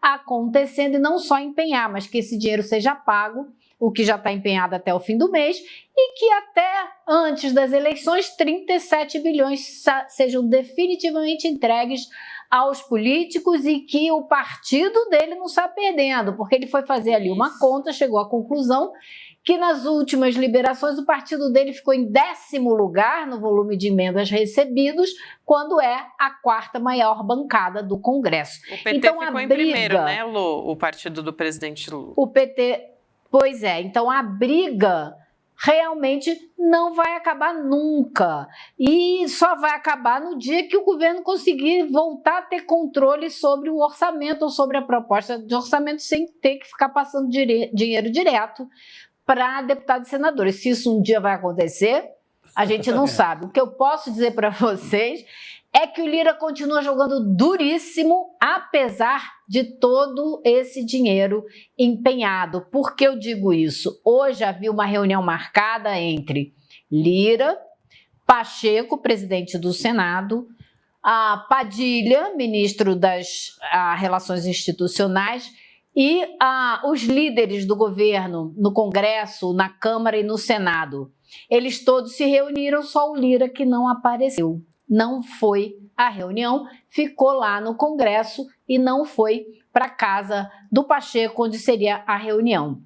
Speaker 9: acontecendo, e não só empenhar, mas que esse dinheiro seja pago, o que já está empenhado até o fim do mês, e que até antes das eleições, 37 bilhões sejam definitivamente entregues aos políticos e que o partido dele não está perdendo, porque ele foi fazer ali uma conta, chegou à conclusão que nas últimas liberações o partido dele ficou em 10º lugar no volume de emendas recebidos, quando é a 4ª maior bancada do Congresso.
Speaker 6: O PT então, ficou em primeiro, né, Lu, o partido do presidente Lula?
Speaker 9: O PT, pois é, então a briga realmente não vai acabar nunca. E só vai acabar no dia que o governo conseguir voltar a ter controle sobre o orçamento ou sobre a proposta de orçamento sem ter que ficar passando dinheiro direto para deputados e senadores. Se isso um dia vai acontecer, a gente não sabe. O que eu posso dizer para vocês é que o Lira continua jogando duríssimo, apesar de todo esse dinheiro empenhado. Por que eu digo isso? Hoje havia uma reunião marcada entre Lira, Pacheco, presidente do Senado, a Padilha, ministro das Relações Institucionais, e os líderes do governo no Congresso, na Câmara e no Senado. Eles todos se reuniram, só o Lira que não apareceu. Não foi à reunião, ficou lá no Congresso e não foi para a casa do Pacheco, onde seria a reunião.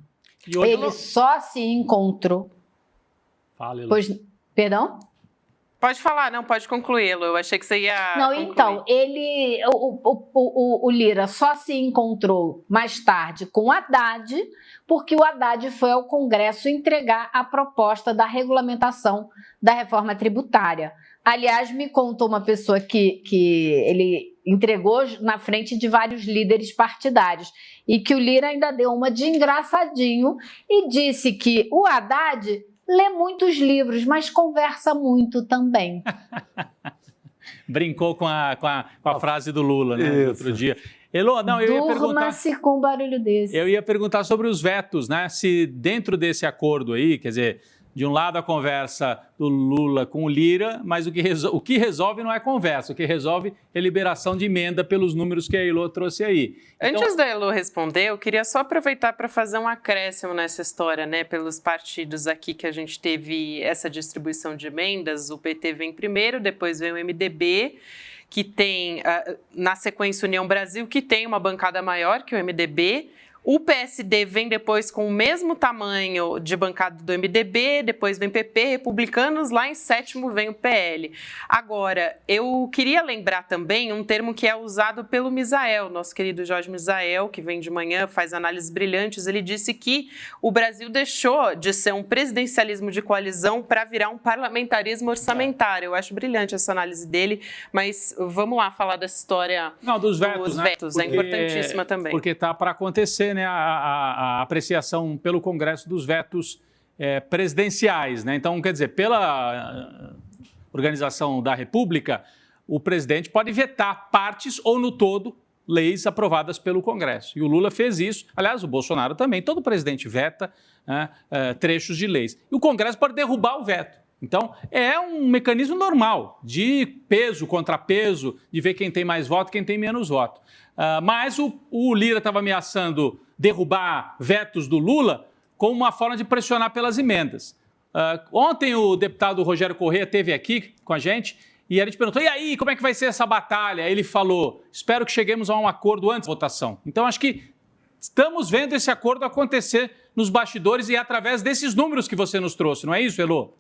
Speaker 9: Ele só se encontrou...
Speaker 1: Fala, Elô.
Speaker 9: Perdão?
Speaker 6: Pode falar, não, pode concluí-lo. Eu achei que você ia
Speaker 9: Não,
Speaker 6: concluir.
Speaker 9: Então, o Lira só se encontrou mais tarde com o Haddad, porque o Haddad foi ao Congresso entregar a proposta da regulamentação da reforma tributária. Aliás, me contou uma pessoa que ele entregou na frente de vários líderes partidários e que o Lira ainda deu uma de engraçadinho e disse que o Haddad lê muitos livros, mas conversa muito também.
Speaker 1: Brincou com a frase do Lula, né, no outro dia. Elô, não, eu ia perguntar...
Speaker 9: Durma-se com um barulho desse.
Speaker 1: Eu ia perguntar sobre os vetos, né? Se dentro desse acordo aí, quer dizer, De um lado a conversa do Lula com o Lira, mas o que resolve não é conversa, o que resolve é liberação de emenda pelos números que a Elô trouxe aí. Então...
Speaker 6: Antes da Elô responder, eu queria só aproveitar para fazer um acréscimo nessa história, né? Pelos partidos aqui que a gente teve essa distribuição de emendas, o PT vem primeiro, depois vem o MDB, que tem, na sequência, União Brasil, que tem uma bancada maior que o MDB. O PSD vem depois com o mesmo tamanho de bancada do MDB, depois vem PP, Republicanos, lá em sétimo vem o PL. Agora, eu queria lembrar também um termo que é usado pelo Misael, nosso querido Jorge Misael, que vem de manhã, faz análises brilhantes. Ele disse que o Brasil deixou de ser um presidencialismo de coalizão para virar um parlamentarismo orçamentário. Eu acho brilhante essa análise dele, mas vamos lá falar dessa história
Speaker 1: dos vetos, né?
Speaker 6: Porque, é importantíssima também.
Speaker 1: Porque está para acontecer, né, a apreciação pelo Congresso dos vetos presidenciais, né? Então, quer dizer, pela organização da República, o presidente pode vetar partes ou no todo leis aprovadas pelo Congresso. E o Lula fez isso. Aliás, o Bolsonaro também. Todo presidente veta trechos de leis. E o Congresso pode derrubar o veto. Então, é um mecanismo normal de peso, contrapeso, de ver quem tem mais voto e quem tem menos voto. Mas o Lira estava ameaçando derrubar vetos do Lula como uma forma de pressionar pelas emendas. Ontem o deputado Rogério Corrêa esteve aqui com a gente e a gente perguntou, e aí, como é que vai ser essa batalha? Aí ele falou, espero que cheguemos a um acordo antes da votação. Então, acho que estamos vendo esse acordo acontecer nos bastidores e através desses números que você nos trouxe, não é isso, Elô?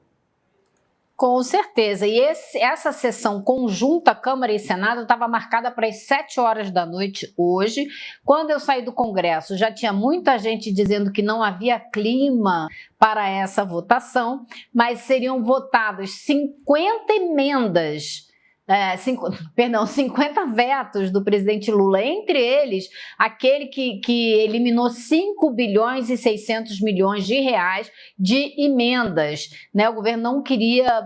Speaker 9: Com certeza. E essa sessão conjunta Câmara e Senado estava marcada para as 7 horas da noite hoje. Quando eu saí do Congresso, já tinha muita gente dizendo que não havia clima para essa votação, mas seriam votadas 50 emendas, 50 vetos do presidente Lula, entre eles aquele que eliminou 5 bilhões e 600 milhões de reais de emendas, né? O governo não queria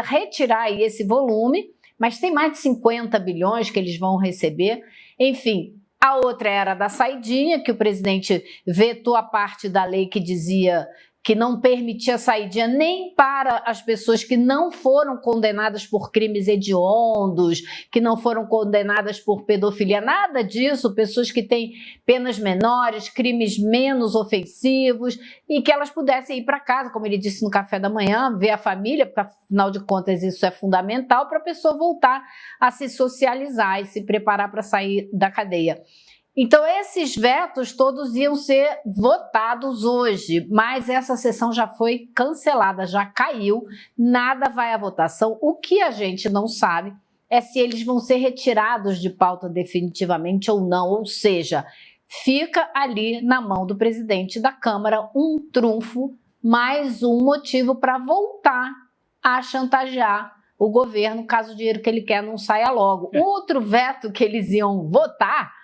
Speaker 9: retirar aí esse volume, mas tem mais de 50 bilhões que eles vão receber. Enfim, a outra era da saidinha, que o presidente vetou a parte da lei que dizia que não permitia saidinha nem para as pessoas que não foram condenadas por crimes hediondos, que não foram condenadas por pedofilia, nada disso, pessoas que têm penas menores, crimes menos ofensivos, e que elas pudessem ir para casa, como ele disse no café da manhã, ver a família, porque afinal de contas isso é fundamental para a pessoa voltar a se socializar e se preparar para sair da cadeia. Então, esses vetos todos iam ser votados hoje, mas essa sessão já foi cancelada, já caiu, nada vai à votação. O que a gente não sabe é se eles vão ser retirados de pauta definitivamente ou não, ou seja, fica ali na mão do presidente da Câmara um trunfo, mais um motivo para voltar a chantagear o governo, caso o dinheiro que ele quer não saia logo. Outro veto que eles iam votar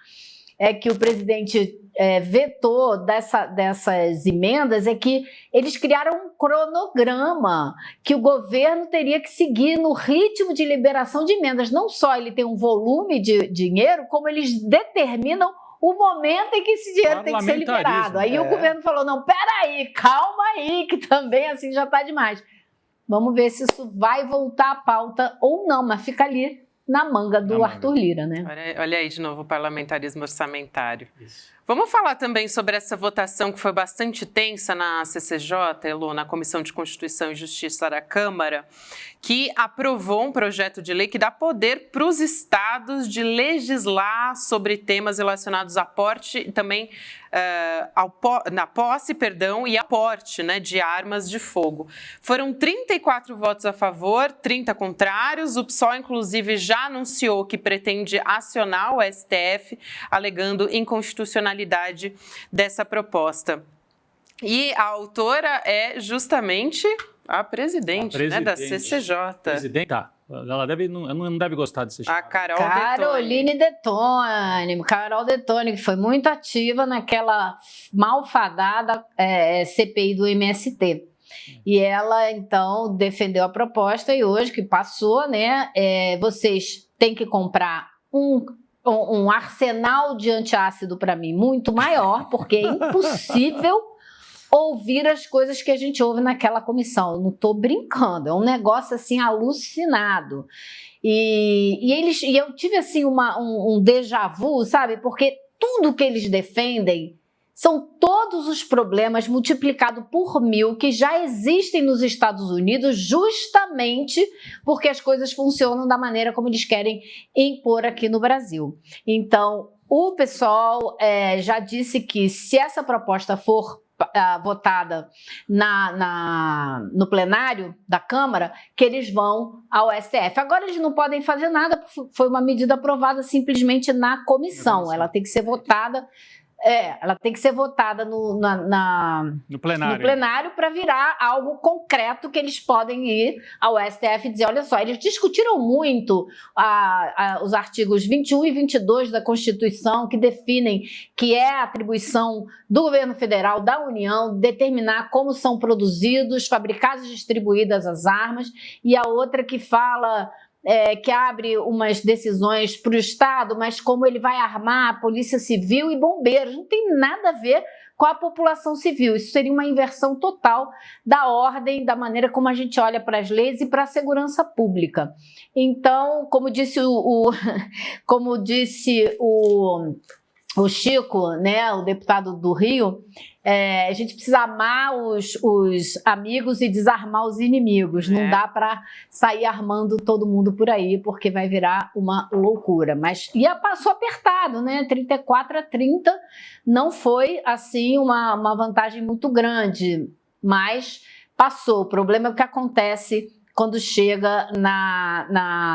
Speaker 9: é que o presidente vetou dessas emendas, é que eles criaram um cronograma que o governo teria que seguir no ritmo de liberação de emendas. Não só ele tem um volume de dinheiro, como eles determinam o momento em que esse dinheiro tem que ser liberado. Aí o governo falou, não, peraí, calma aí, que também assim já está demais. Vamos ver se isso vai voltar à pauta ou não, mas fica ali na manga do Arthur Lira, né?
Speaker 6: Olha aí de novo o parlamentarismo orçamentário. Isso. Vamos falar também sobre essa votação que foi bastante tensa na CCJ, Elô, na Comissão de Constituição e Justiça da Câmara, que aprovou um projeto de lei que dá poder para os estados de legislar sobre temas relacionados a porte e também na posse, e aporte, né, de armas de fogo. Foram 34 votos a favor, 30 contrários. O PSOL, inclusive, já anunciou que pretende acionar o STF, alegando inconstitucionalidade dessa proposta. E a autora é justamente a presidente, né, da CCJ.
Speaker 1: Presidenta. Ela não deve gostar desse
Speaker 6: A
Speaker 9: Caroline Detone. Carol Detone, que foi muito ativa naquela malfadada CPI do MST. E ela, então, defendeu a proposta e hoje que passou, né, vocês têm que comprar um arsenal de antiácido para mim muito maior, porque é impossível ouvir as coisas que a gente ouve naquela comissão. Eu não estou brincando, é um negócio assim alucinado. E eu tive assim um déjà vu, sabe? Porque tudo que eles defendem são todos os problemas multiplicados por 1000 que já existem nos Estados Unidos, justamente porque as coisas funcionam da maneira como eles querem impor aqui no Brasil. Então, o pessoal já disse que se essa proposta for votada no plenário da Câmara, que eles vão ao STF. Agora eles não podem fazer nada, porque foi uma medida aprovada simplesmente na comissão. Ela tem que ser votada. Ela tem que ser votada no plenário para virar algo concreto que eles podem ir ao STF e dizer, olha só, eles discutiram muito os artigos 21 e 22 da Constituição, que definem que é a atribuição do governo federal, da União, determinar como são produzidos, fabricadas e distribuídas as armas, e a outra que fala... que abre umas decisões para o Estado, mas como ele vai armar a Polícia Civil e bombeiros, não tem nada a ver com a população civil. Isso seria uma inversão total da ordem, da maneira como a gente olha para as leis e para a segurança pública. Então, como disse o Chico, né, o deputado do Rio, a gente precisa amar os amigos e desarmar os inimigos. Não dá para sair armando todo mundo por aí, porque vai virar uma loucura. Mas passou apertado, né? 34-30 não foi assim uma vantagem muito grande, mas passou. O problema é o que acontece quando chega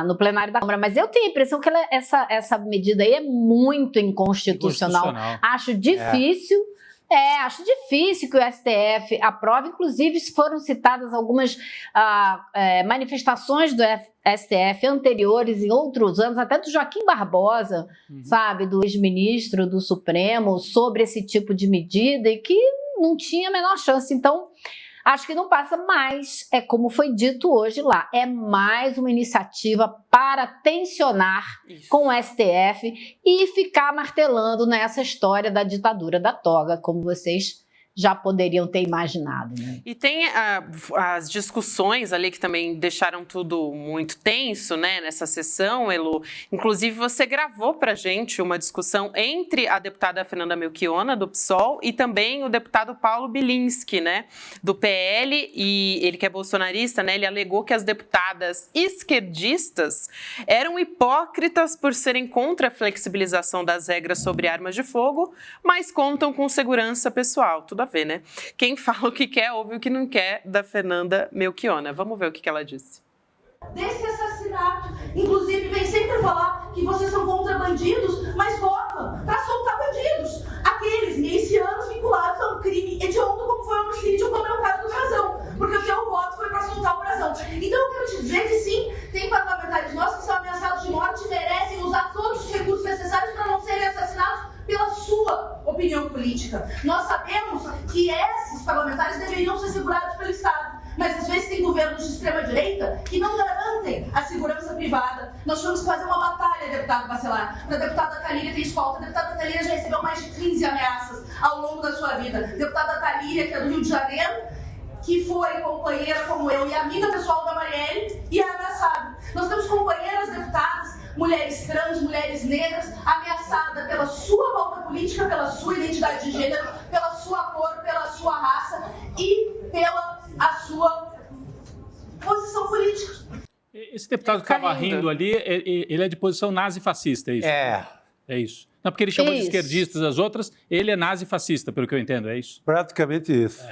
Speaker 9: no plenário da Câmara. Mas eu tenho a impressão que essa medida aí é muito inconstitucional. Acho difícil. Acho difícil que o STF aprove. Inclusive, foram citadas algumas manifestações do STF anteriores em outros anos, até do Joaquim Barbosa, sabe, do ex-ministro do Supremo, sobre esse tipo de medida e que não tinha a menor chance. Então, acho que não passa mais, como foi dito hoje lá, é mais uma iniciativa para tensionar com o STF e ficar martelando nessa história da ditadura da toga, como vocês já poderiam ter imaginado. Né?
Speaker 6: E tem as discussões ali que também deixaram tudo muito tenso, né, nessa sessão, Elo. Inclusive, você gravou pra gente uma discussão entre a deputada Fernanda Melchiona, do PSOL, e também o deputado Paulo Bilinski, né, do PL, e ele que é bolsonarista, né, ele alegou que as deputadas esquerdistas eram hipócritas por serem contra a flexibilização das regras sobre armas de fogo, mas contam com segurança pessoal. Tudo a ver, né? Quem fala o que quer, ouve o que não quer, da Fernanda Melchiona. Vamos ver o que ela disse.
Speaker 4: Desse assassinato, inclusive vem sempre falar que vocês são contra bandidos, mas votam para soltar bandidos. Aqueles milicianos vinculados a um crime hediondo como foi o homicídio, como é o caso do Brazão. Porque o seu voto foi para soltar o Brazão. Então eu quero te dizer que sim, tem parlamentares nossos que são ameaçados de morte e merecem usar todos os recursos necessários para não serem assassinados pela sua opinião política. Nós sabemos que esses parlamentares deveriam ser segurados pelo Estado, mas às vezes tem governos de extrema-direita que não garantem a segurança privada. Nós tivemos que fazer uma batalha, deputado Bacelar, para a deputada Thalíria ter escolta. A deputada Thalíria já recebeu mais de 15 ameaças ao longo da sua vida. A deputada Thalíria, que é do Rio de Janeiro, que foi companheira como eu e amiga pessoal da Marielle e é ameaçada. Nós temos companheiras deputadas, mulheres trans, mulheres negras, ameaçadas pela sua pauta política, pela sua identidade de gênero, pela sua cor, pela sua raça e pela sua posição política.
Speaker 1: Esse deputado que estava rindo ali, ele é de posição nazi-fascista, é isso? É isso. Não, porque ele chamou de esquerdistas as outras, ele é nazi-fascista, pelo que eu entendo, é isso?
Speaker 7: Praticamente isso.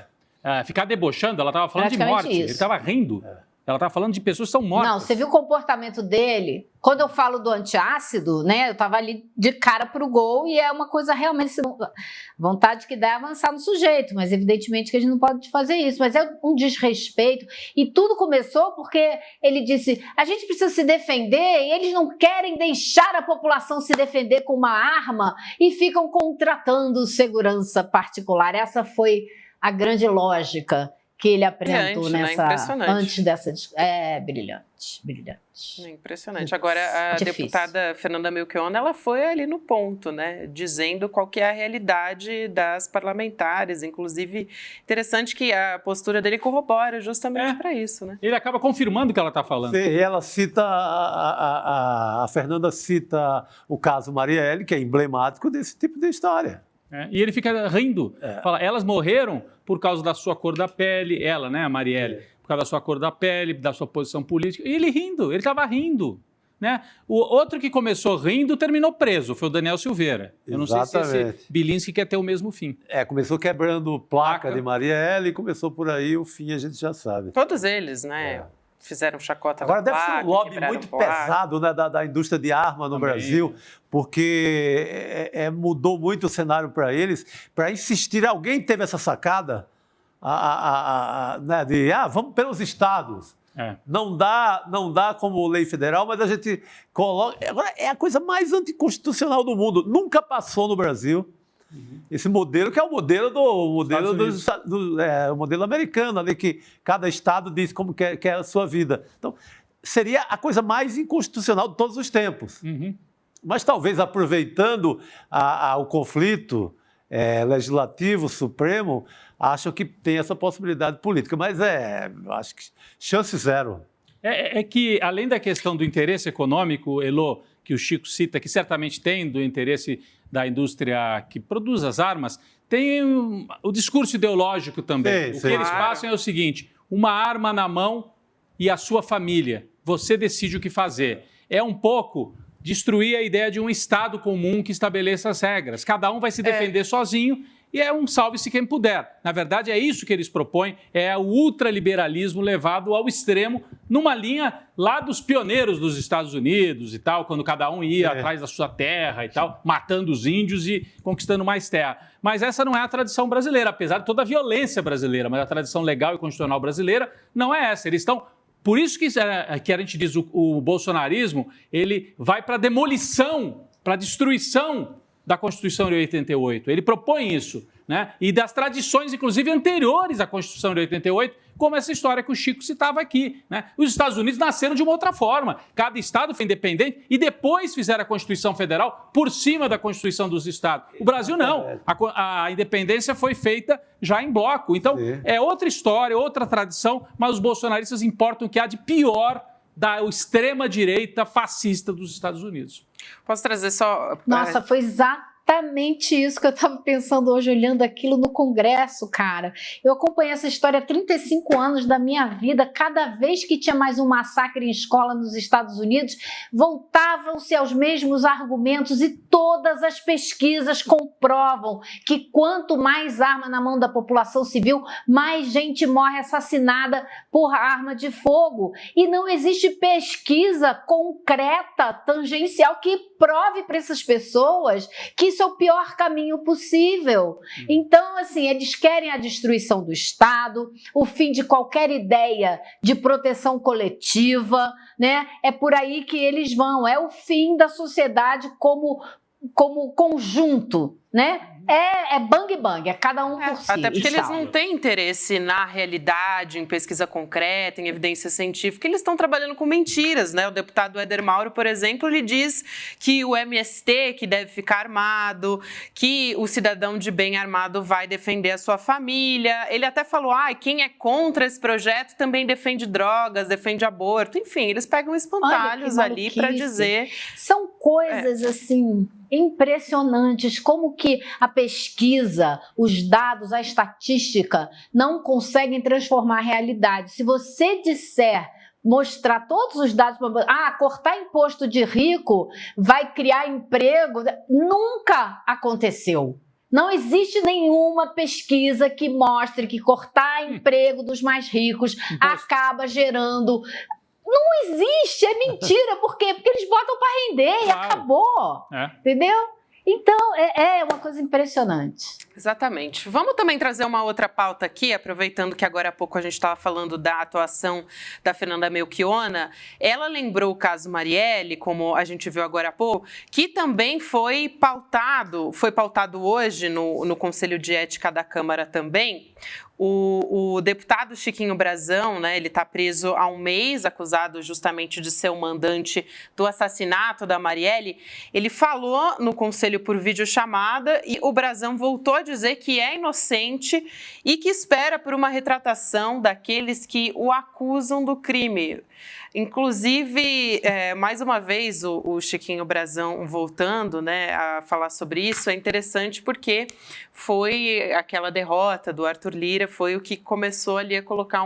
Speaker 1: Ficar debochando, ela estava falando de morte, ele estava rindo. Ela estava falando de pessoas que são mortas.
Speaker 9: Não, você viu o comportamento dele? Quando eu falo do antiácido, né, eu estava ali de cara pro gol e é uma coisa realmente... Vontade que dá é avançar no sujeito, mas evidentemente que a gente não pode fazer isso. Mas é um desrespeito. E tudo começou porque ele disse, a gente precisa se defender e eles não querem deixar a população se defender com uma arma e ficam contratando segurança particular. Essa foi a grande lógica que ele apresentou
Speaker 6: Brilhante, né? Impressionante.
Speaker 9: antes dessa... brilhante.
Speaker 6: É impressionante. Agora, a deputada Fernanda Melchiona, ela foi ali no ponto, né? Dizendo qual que é a realidade das parlamentares. Inclusive, interessante que a postura dele corrobora justamente para isso, né?
Speaker 1: Ele acaba confirmando o que ela está falando.
Speaker 7: Sim, ela cita, a Fernanda cita o caso Marielle, que é emblemático desse tipo de história.
Speaker 1: E ele fica rindo. Fala, elas morreram por causa da sua cor da pele, ela, né, a Marielle, por causa da sua cor da pele, da sua posição política. E ele rindo, ele estava rindo. Né? O outro que começou rindo terminou preso, foi o Daniel Silveira. Eu não sei se esse Bilinski quer ter o mesmo fim.
Speaker 7: Começou quebrando placa de Marielle, começou por aí, o fim a gente já sabe.
Speaker 6: Todos eles, né? Fizeram chacota
Speaker 7: Agora
Speaker 6: da placa,
Speaker 7: deve ser um lobby muito pesado, né, da indústria de arma no Brasil, porque mudou muito o cenário para eles, para insistir. Alguém teve essa sacada né, de vamos pelos estados. Não dá como lei federal, mas a gente coloca... Agora, é a coisa mais anticonstitucional do mundo. Nunca passou no Brasil. Esse modelo que é o modelo o modelo americano, ali que cada estado diz como quer a sua vida. Então, seria a coisa mais inconstitucional de todos os tempos. Mas talvez aproveitando o conflito legislativo supremo, acham que tem essa possibilidade política. Mas acho que chance zero.
Speaker 1: É que, além da questão do interesse econômico, Elô, que o Chico cita, que certamente tem do interesse da indústria que produz as armas, tem o discurso ideológico também. O que eles passam é o seguinte, uma arma na mão e a sua família. Você decide o que fazer. É um pouco destruir a ideia de um Estado comum que estabeleça as regras. Cada um vai se defender sozinho e é um salve-se quem puder. Na verdade, é isso que eles propõem, é o ultraliberalismo levado ao extremo, numa linha lá dos pioneiros dos Estados Unidos e tal, quando cada um ia atrás da sua terra e tal, matando os índios e conquistando mais terra. Mas essa não é a tradição brasileira, apesar de toda a violência brasileira, mas a tradição legal e constitucional brasileira não é essa. Eles estão... Por isso que a gente diz o bolsonarismo, ele vai para a demolição, para a destruição da Constituição de 88. Ele propõe isso, né? E das tradições, inclusive, anteriores à Constituição de 88, como essa história que o Chico citava aqui, né? Os Estados Unidos nasceram de uma outra forma. Cada estado foi independente e depois fizeram a Constituição Federal por cima da Constituição dos estados. O Brasil não. A independência foi feita já em bloco. Então, é outra história, outra tradição, mas os bolsonaristas importam o que há de pior da extrema-direita fascista dos Estados Unidos.
Speaker 6: Posso trazer só...
Speaker 9: Nossa, foi exatamente isso que eu estava pensando hoje, olhando aquilo no Congresso, cara. Eu acompanhei essa história há 35 anos da minha vida. Cada vez que tinha mais um massacre em escola nos Estados Unidos, voltavam-se aos mesmos argumentos e todas as pesquisas comprovam que quanto mais arma na mão da população civil, mais gente morre assassinada por arma de fogo. E não existe pesquisa concreta, tangencial, que prove para essas pessoas que isso é o pior caminho possível. Então, assim, eles querem a destruição do Estado, o fim de qualquer ideia de proteção coletiva, né? É por aí que eles vão, é o fim da sociedade como conjunto, né? É bang bang, é cada um por si.
Speaker 6: Até porque eles não têm interesse na realidade, em pesquisa concreta, em evidência científica, eles estão trabalhando com mentiras, né? O deputado Éder Mauro, por exemplo, ele diz que o MST que deve ficar armado, que o cidadão de bem armado vai defender a sua família. Ele até falou, quem é contra esse projeto também defende drogas, defende aborto. Enfim, eles pegam espantalhos ali para dizer...
Speaker 9: São coisas, assim, impressionantes, como que a pesquisa, os dados, a estatística não conseguem transformar a realidade. Se você disser, mostrar todos os dados, cortar imposto de rico vai criar emprego, nunca aconteceu. Não existe nenhuma pesquisa que mostre que cortar emprego dos mais ricos acaba gerando... Não existe, é mentira. Por quê? Porque eles botam para render e acabou. Entendeu? Então, é uma coisa impressionante.
Speaker 6: Exatamente. Vamos também trazer uma outra pauta aqui, aproveitando que agora há pouco a gente estava falando da atuação da Fernanda Melchiona. Ela lembrou o caso Marielle, como a gente viu agora há pouco, que também foi pautado hoje no Conselho de Ética da Câmara também, O deputado Chiquinho Brazão, né, ele está preso há um mês, acusado justamente de ser o mandante do assassinato da Marielle. Ele falou no conselho por videochamada e o Brazão voltou a dizer que é inocente e que espera por uma retratação daqueles que o acusam do crime. Inclusive, mais uma vez, o Chiquinho Brazão voltando, né, a falar sobre isso, é interessante porque foi aquela derrota do Arthur Lira, foi o que começou ali a colocar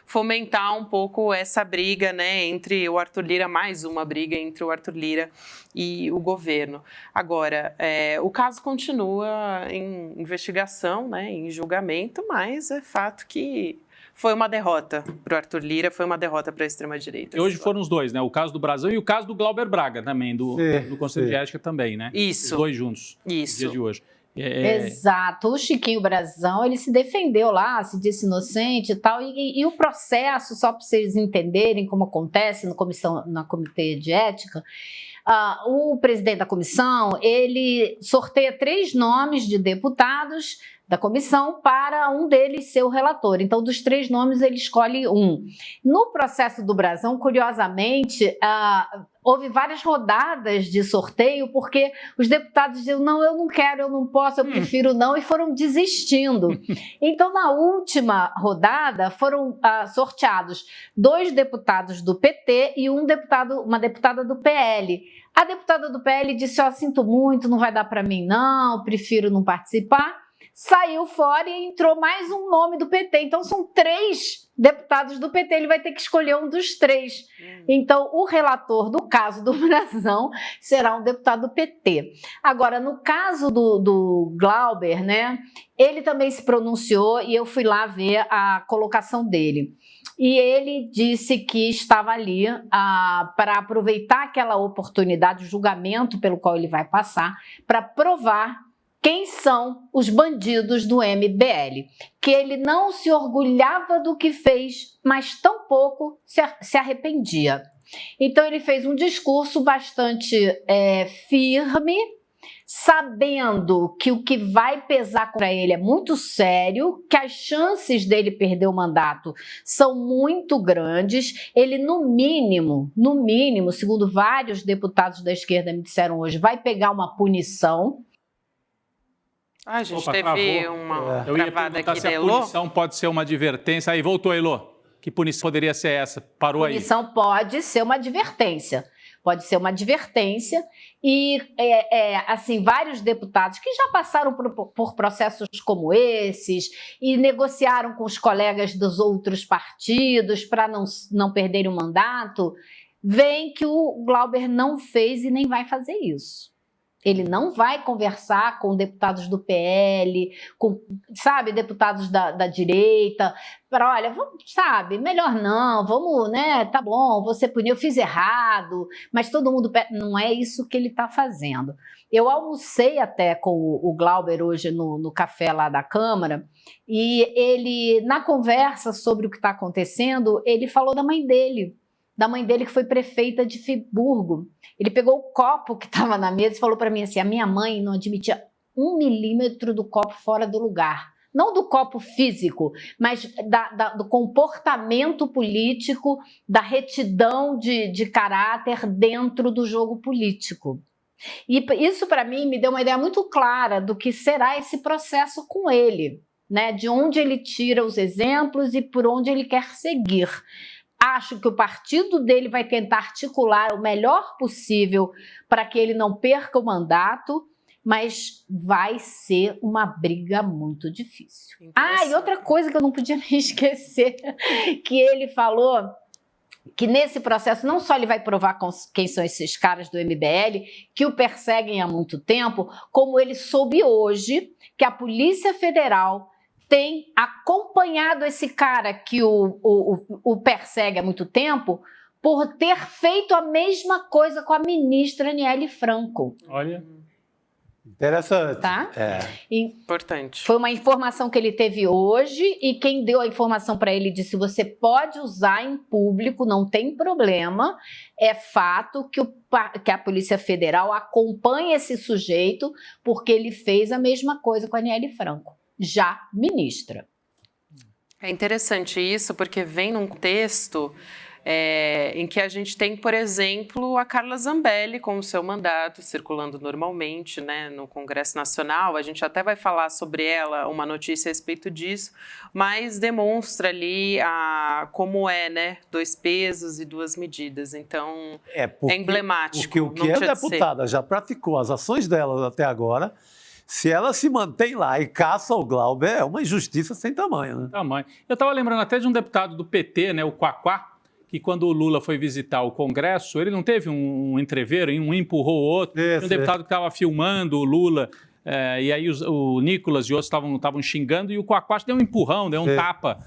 Speaker 6: fomentar um pouco essa briga, né, entre o Arthur Lira, mais uma briga entre o Arthur Lira e o governo. Agora, o caso continua em investigação, né, em julgamento, mas é fato que foi uma derrota para o Arthur Lira, foi uma derrota para a extrema-direita.
Speaker 1: E hoje foram os dois, né? O caso do Brazão e o caso do Glauber Braga também, do Conselho de Ética também, né?
Speaker 6: Isso.
Speaker 1: Os dois juntos.
Speaker 6: Isso.
Speaker 1: No dia de hoje.
Speaker 9: Exato. O Chiquinho Brazão, ele se defendeu lá, se disse inocente e tal, e o processo, só para vocês entenderem como acontece na Comitê de Ética, o presidente da comissão, ele sorteia 3 nomes de deputados da comissão para um deles ser o relator. Então, dos 3 nomes, ele escolhe um. No processo do Brazão, curiosamente, houve várias rodadas de sorteio, porque os deputados diziam, não, eu não quero, eu não posso, eu prefiro não, e foram desistindo. Então, na última rodada, foram sorteados 2 deputados do PT e uma deputada do PL. A deputada do PL disse, sinto muito, não vai dar para mim não, prefiro não participar. Saiu fora e entrou mais um nome do PT. Então, são 3 deputados do PT, ele vai ter que escolher um dos 3. Então, o relator do caso do Brazão será um deputado do PT. Agora, no caso do Glauber, né, ele também se pronunciou e eu fui lá ver a colocação dele. E ele disse que estava ali para aproveitar aquela oportunidade, o julgamento pelo qual ele vai passar, para provar quem são os bandidos do MBL, que ele não se orgulhava do que fez, mas tampouco se arrependia. Então ele fez um discurso bastante firme, sabendo que o que vai pesar contra ele é muito sério, que as chances dele perder o mandato são muito grandes. Ele, no mínimo, segundo vários deputados da esquerda me disseram hoje, vai pegar uma punição.
Speaker 6: A gente teve uma gravada aqui da Elô.
Speaker 1: A punição pode ser uma advertência. Aí, voltou, Elô. Que punição poderia ser essa? Parou aí.
Speaker 9: Punição pode ser uma advertência. Pode ser uma advertência e, assim, vários deputados que já passaram por processos como esses e negociaram com os colegas dos outros partidos para não perderem o mandato, veem que o Glauber não fez e nem vai fazer isso. Ele não vai conversar com deputados do PL, com, deputados da direita, para, olha, vamos, melhor não, vamos, né, tá bom, você puniu, eu fiz errado, mas todo mundo... Não é isso que ele está fazendo. Eu almocei até com o Glauber hoje no café lá da Câmara, e ele, na conversa sobre o que está acontecendo, ele falou da mãe dele que foi prefeita de Friburgo. Ele pegou o copo que estava na mesa e falou para mim assim, a minha mãe não admitia 1 milímetro do copo fora do lugar. Não do copo físico, mas do comportamento político, da retidão de caráter dentro do jogo político. E isso, para mim, me deu uma ideia muito clara do que será esse processo com ele, né? De onde ele tira os exemplos e por onde ele quer seguir. Acho que o partido dele vai tentar articular o melhor possível para que ele não perca o mandato, mas vai ser uma briga muito difícil. E outra coisa que eu não podia me esquecer, que ele falou que nesse processo não só ele vai provar quem são esses caras do MBL, que o perseguem há muito tempo, como ele soube hoje que a Polícia Federal tem acompanhado esse cara que o persegue há muito tempo por ter feito a mesma coisa com a ministra Aniele Franco.
Speaker 1: Olha.
Speaker 7: Interessante.
Speaker 9: Tá?
Speaker 6: Importante.
Speaker 9: Foi uma informação que ele teve hoje e quem deu a informação para ele disse, você pode usar em público, não tem problema. É fato que a Polícia Federal acompanha esse sujeito porque ele fez a mesma coisa com a Aniele Franco. já ministra.
Speaker 6: É interessante isso, porque vem num contexto em que a gente tem, por exemplo, a Carla Zambelli com o seu mandato circulando normalmente, né, no Congresso Nacional. A gente até vai falar sobre ela, uma notícia a respeito disso, mas demonstra ali como né, 2 pesos e 2 medidas. Então, é emblemático.
Speaker 7: Porque o que a deputada já praticou, as ações dela até agora, se ela se mantém lá e caça o Glauber, é uma injustiça sem tamanho, né?
Speaker 1: Eu estava lembrando até de um deputado do PT, né, o Quaquá, que quando o Lula foi visitar o Congresso, ele não teve um entreveiro, um empurrou o outro. Um deputado que estava filmando o Lula, e aí o Nicolas e outros estavam xingando, e o Quaquá deu um empurrão, deu um tapa.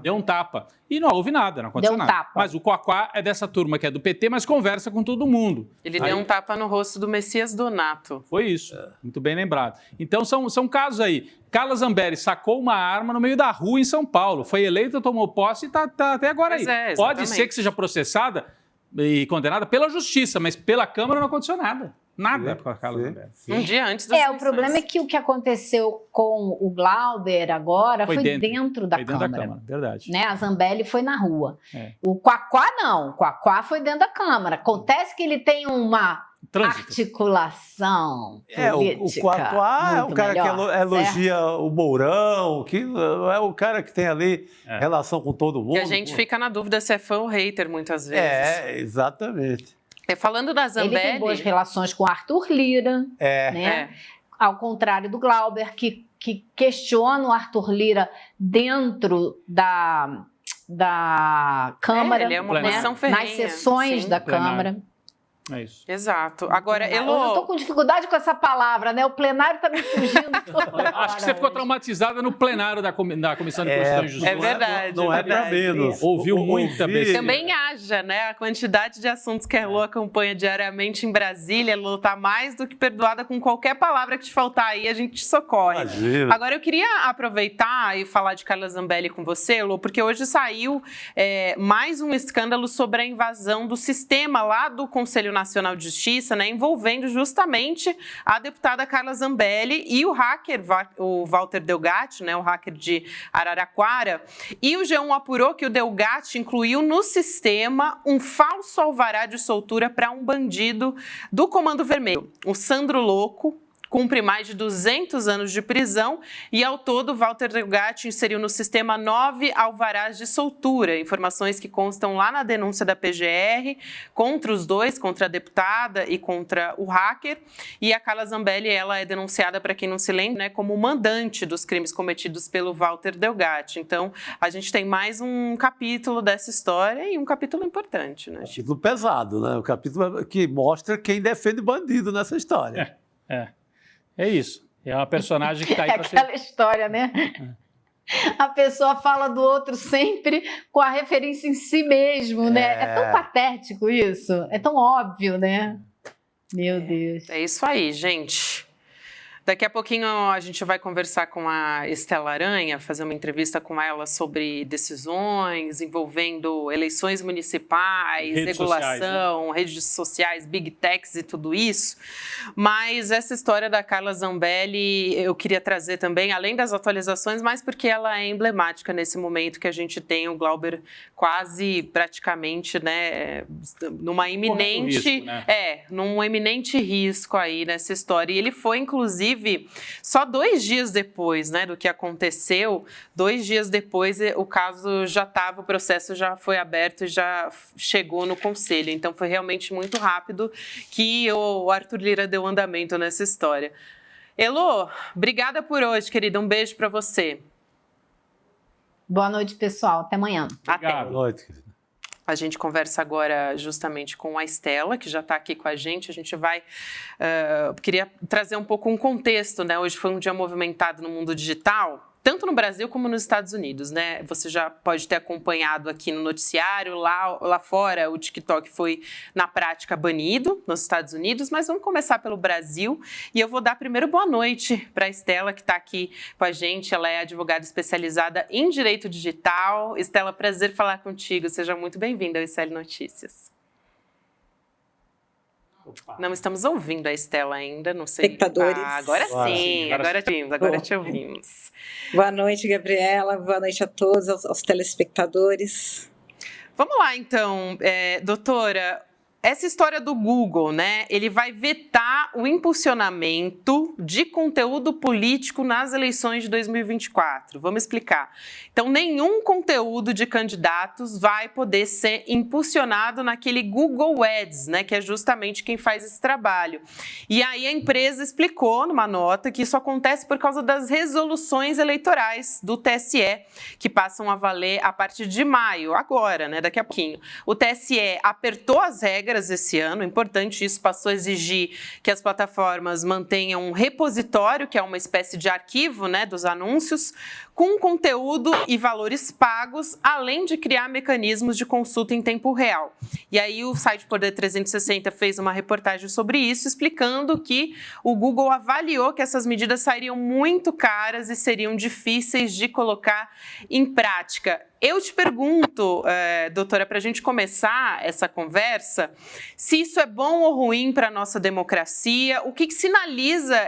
Speaker 1: Deu um tapa. E não houve nada, não aconteceu nada. Tapa. Mas o Quaquá é dessa turma que é do PT, mas conversa com todo mundo.
Speaker 6: Ele deu um tapa no rosto do Messias Donato.
Speaker 1: Foi isso, muito bem lembrado. Então são casos aí. Carla Zambelli sacou uma arma no meio da rua em São Paulo, foi eleita, tomou posse e está até agora aí. Pode ser que seja processada e condenada pela justiça, mas pela Câmara não aconteceu nada. Nada com a Carla Zambelli.
Speaker 6: Um dia antes das eleições.
Speaker 9: O problema é que o que aconteceu com o Glauber agora foi dentro da Câmara.
Speaker 1: Verdade.
Speaker 9: Né? A Zambelli foi na rua. O Quaquá não, o Quaquá foi dentro da Câmara. Acontece que ele tem uma articulação política.
Speaker 7: O Quaquá é o cara melhor, que elogia o Mourão, que é o cara que tem ali relação com todo mundo.
Speaker 6: E a gente fica na dúvida se é fã ou hater muitas vezes.
Speaker 7: Exatamente.
Speaker 6: Falando da Zambelli...
Speaker 9: Ele tem boas relações com Arthur Lira, né? Ao contrário do Glauber, que questiona o Arthur Lira dentro da Câmara,
Speaker 6: ele é uma posição ferrenha,
Speaker 9: nas sessões da Câmara.
Speaker 1: É isso.
Speaker 6: Exato. Agora, Elô...
Speaker 9: Eu estou com dificuldade com essa palavra, né? O plenário está me fugindo.
Speaker 1: Acho que você ficou traumatizada no plenário da Comissão de Constituição e Justiça.
Speaker 6: É verdade.
Speaker 7: Não é para menos.
Speaker 1: Ouviu muita besteira.
Speaker 6: Também haja, né? A quantidade de assuntos que a Elô acompanha diariamente em Brasília, Elô está mais do que perdoada com qualquer palavra que te faltar aí, a gente te socorre.
Speaker 7: Imagina.
Speaker 6: Agora, eu queria aproveitar e falar de Carla Zambelli com você, Elô, porque hoje saiu mais um escândalo sobre a invasão do sistema lá do Conselho Nacional de Justiça, né, envolvendo justamente a deputada Carla Zambelli e o hacker, o Walter Delgatti, né, o hacker de Araraquara. E o G1 apurou que o Delgatti incluiu no sistema um falso alvará de soltura para um bandido do Comando Vermelho, o Sandro Louco. Cumpre mais de 200 anos de prisão e, ao todo, Walter Delgatti inseriu no sistema 9 alvarás de soltura, informações que constam lá na denúncia da PGR contra os dois, contra a deputada e contra o hacker. E a Carla Zambelli, ela é denunciada, para quem não se lembra, né, como mandante dos crimes cometidos pelo Walter Delgatti. Então, a gente tem mais um capítulo dessa história e um capítulo importante, né?
Speaker 7: Capítulo pesado, né? O capítulo que mostra quem defende bandido nessa história.
Speaker 1: É isso. É uma personagem que está aí para ser...
Speaker 9: aquela história, né? A pessoa fala do outro sempre com a referência em si mesmo, né? É tão patético isso. É tão óbvio, né? Meu Deus.
Speaker 6: É isso aí, gente. Daqui a pouquinho a gente vai conversar com a Estela Aranha, fazer uma entrevista com ela sobre decisões envolvendo eleições municipais, regulação, redes sociais, big techs e tudo isso. Mas essa história da Carla Zambelli eu queria trazer também, além das atualizações, mas porque ela é emblemática nesse momento que a gente tem o Glauber quase praticamente, né, numa iminente, num iminente risco aí nessa história. E ele foi, inclusive, só 2 dias depois, né, do que aconteceu, 2 dias depois o caso já estava, o processo já foi aberto e já chegou no conselho. Então foi realmente muito rápido que o Arthur Lira deu andamento nessa história. Elô, obrigada por hoje, querida. Um beijo para você.
Speaker 9: Boa noite, pessoal. Até amanhã.
Speaker 6: Até.
Speaker 7: Boa noite, querida.
Speaker 6: A gente conversa agora justamente com a Estela, que já está aqui com a gente. A gente vai... queria trazer um pouco um contexto, né? Hoje foi um dia movimentado no mundo digital, tanto no Brasil como nos Estados Unidos, né? Você já pode ter acompanhado aqui no noticiário, lá fora o TikTok foi, na prática, banido nos Estados Unidos, mas vamos começar pelo Brasil. E eu vou dar primeiro boa noite para a Estela, que está aqui com a gente. Ela é advogada especializada em Direito Digital. Estela, prazer falar contigo. Seja muito bem-vinda ao ICL Notícias. Não estamos ouvindo a Estela ainda, não sei.
Speaker 12: Espectadores.
Speaker 6: Agora sim, agora te ouvimos.
Speaker 12: Boa noite, Gabriela, boa noite a todos, aos telespectadores.
Speaker 6: Vamos lá, então, doutora. Essa história do Google, né? Ele vai vetar o impulsionamento de conteúdo político nas eleições de 2024. Vamos explicar. Então, nenhum conteúdo de candidatos vai poder ser impulsionado naquele Google Ads, né? Que é justamente quem faz esse trabalho. E aí a empresa explicou numa nota que isso acontece por causa das resoluções eleitorais do TSE, que passam a valer a partir de maio, agora, né? Daqui a pouquinho. O TSE apertou as regras esse ano, importante isso, passou a exigir que as plataformas mantenham um repositório, que é uma espécie de arquivo, né, dos anúncios, com conteúdo e valores pagos, além de criar mecanismos de consulta em tempo real. E aí o site Poder 360 fez uma reportagem sobre isso, explicando que o Google avaliou que essas medidas sairiam muito caras e seriam difíceis de colocar em prática. Eu te pergunto, doutora, para a gente começar essa conversa, se isso é bom ou ruim para a nossa democracia, o que sinaliza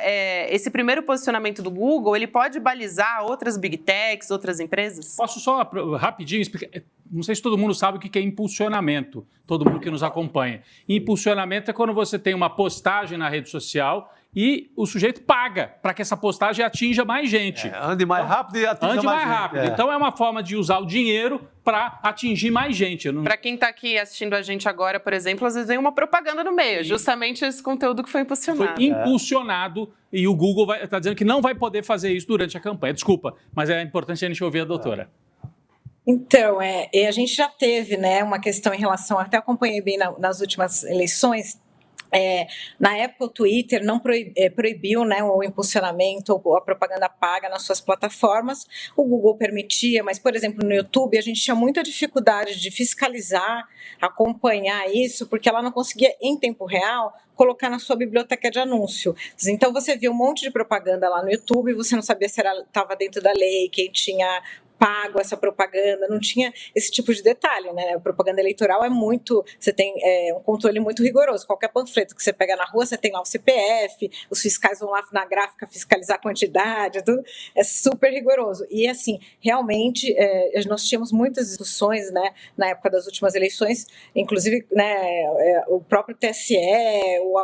Speaker 6: esse primeiro posicionamento do Google? Ele pode balizar outras big techs, outras empresas?
Speaker 1: Posso só rapidinho explicar? Não sei se todo mundo sabe o que é impulsionamento, todo mundo que nos acompanha. Impulsionamento é quando você tem uma postagem na rede social e o sujeito paga para que essa postagem atinja mais gente.
Speaker 7: Ande mais rápido e atinja mais gente.
Speaker 1: Então é uma forma de usar o dinheiro para atingir mais gente.
Speaker 6: Para quem está aqui assistindo a gente agora, por exemplo, às vezes vem uma propaganda no meio, justamente esse conteúdo que foi impulsionado.
Speaker 1: Foi impulsionado e o Google está dizendo que não vai poder fazer isso durante a campanha. Desculpa, mas é importante a gente ouvir a doutora.
Speaker 12: Então, a gente já teve, né, uma questão em relação, até acompanhei bem nas últimas eleições. Na época o Twitter não proibiu, né, o impulsionamento ou a propaganda paga nas suas plataformas, o Google permitia, mas, por exemplo, no YouTube a gente tinha muita dificuldade de fiscalizar, acompanhar isso, porque ela não conseguia, em tempo real, colocar na sua biblioteca de anúncio. Então você via um monte de propaganda lá no YouTube, você não sabia se estava dentro da lei, quem tinha pago essa propaganda, não tinha esse tipo de detalhe, né? A propaganda eleitoral você tem um controle muito rigoroso. Qualquer panfleto que você pega na rua, você tem lá o CPF, os fiscais vão lá na gráfica fiscalizar a quantidade, tudo. É super rigoroso. E, assim, realmente, nós tínhamos muitas discussões, né, na época das últimas eleições, inclusive, né, o próprio TSE,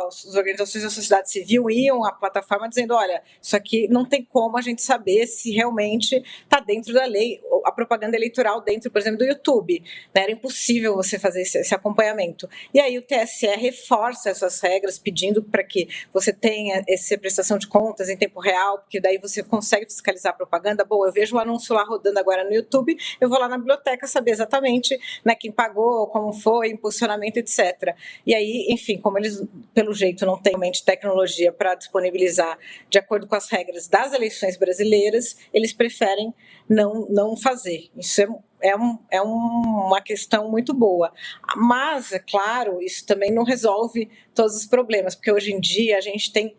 Speaker 12: as organizações da sociedade civil iam à plataforma dizendo, olha, isso aqui não tem como a gente saber se realmente está dentro da lei, a propaganda eleitoral dentro, por exemplo, do YouTube. Né? Era impossível você fazer esse acompanhamento. E aí o TSE reforça essas regras, pedindo para que você tenha essa prestação de contas em tempo real, porque daí você consegue fiscalizar a propaganda. Bom, eu vejo o anúncio lá rodando agora no YouTube, eu vou lá na biblioteca saber exatamente, né, quem pagou, como foi, impulsionamento, etc. E aí, enfim, como eles, pelo jeito, não têm mente tecnologia para disponibilizar de acordo com as regras das eleições brasileiras, eles preferem não fazer. Isso é uma questão muito boa. Mas, é claro, isso também não resolve todos os problemas, porque hoje em dia a gente tem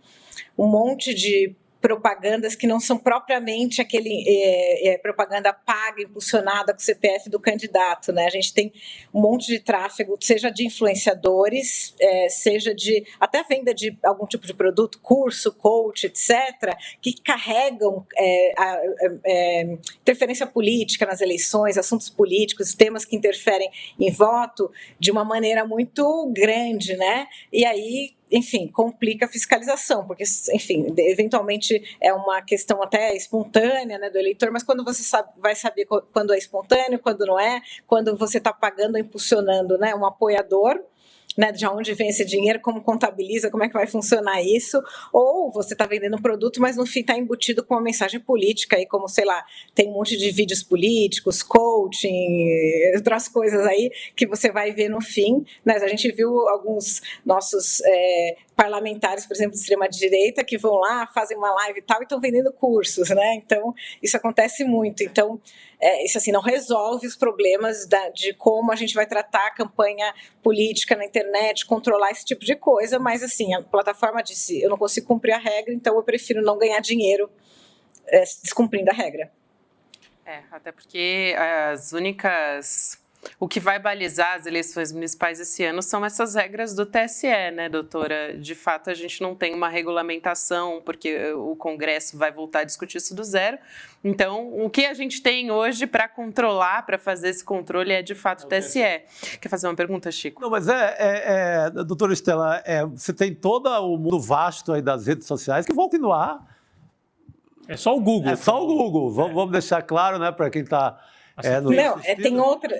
Speaker 12: um monte de propagandas que não são propriamente aquele propaganda paga, impulsionada com o CPF do candidato, né? A gente tem um monte de tráfego, seja de influenciadores, seja de até venda de algum tipo de produto, curso, coach, etc., que carregam interferência política nas eleições, assuntos políticos, temas que interferem em voto de uma maneira muito grande, né? E aí, enfim, complica a fiscalização, porque, enfim, eventualmente é uma questão até espontânea, né, do eleitor, mas quando você vai saber quando é espontâneo, quando não é, quando você está pagando ou impulsionando, né, um apoiador, né, de onde vem esse dinheiro, como contabiliza, como é que vai funcionar isso, ou você está vendendo um produto, mas no fim está embutido com uma mensagem política, aí, como, sei lá, tem um monte de vídeos políticos, coaching, outras coisas aí que você vai ver no fim, né? A gente viu alguns nossos parlamentares, por exemplo, de extrema-direita, que vão lá, fazem uma live e tal, e estão vendendo cursos, né? Então, isso acontece muito. Então, isso assim, não resolve os problemas de como a gente vai tratar a campanha política na internet, controlar esse tipo de coisa, mas assim, a plataforma disse, eu não consigo cumprir a regra, então eu prefiro não ganhar dinheiro descumprindo a regra.
Speaker 6: Até porque as únicas o que vai balizar as eleições municipais esse ano são essas regras do TSE, né, doutora? De fato, a gente não tem uma regulamentação, porque o Congresso vai voltar a discutir isso do zero. Então, o que a gente tem hoje para controlar, para fazer esse controle, é de fato o TSE. Quer fazer uma pergunta, Chico?
Speaker 7: Não, mas doutora Estela, você tem todo o mundo vasto aí das redes sociais que vão continuar.
Speaker 1: É só o Google.
Speaker 7: É só o Google. Vamos deixar claro, né, para quem está
Speaker 12: tem outra...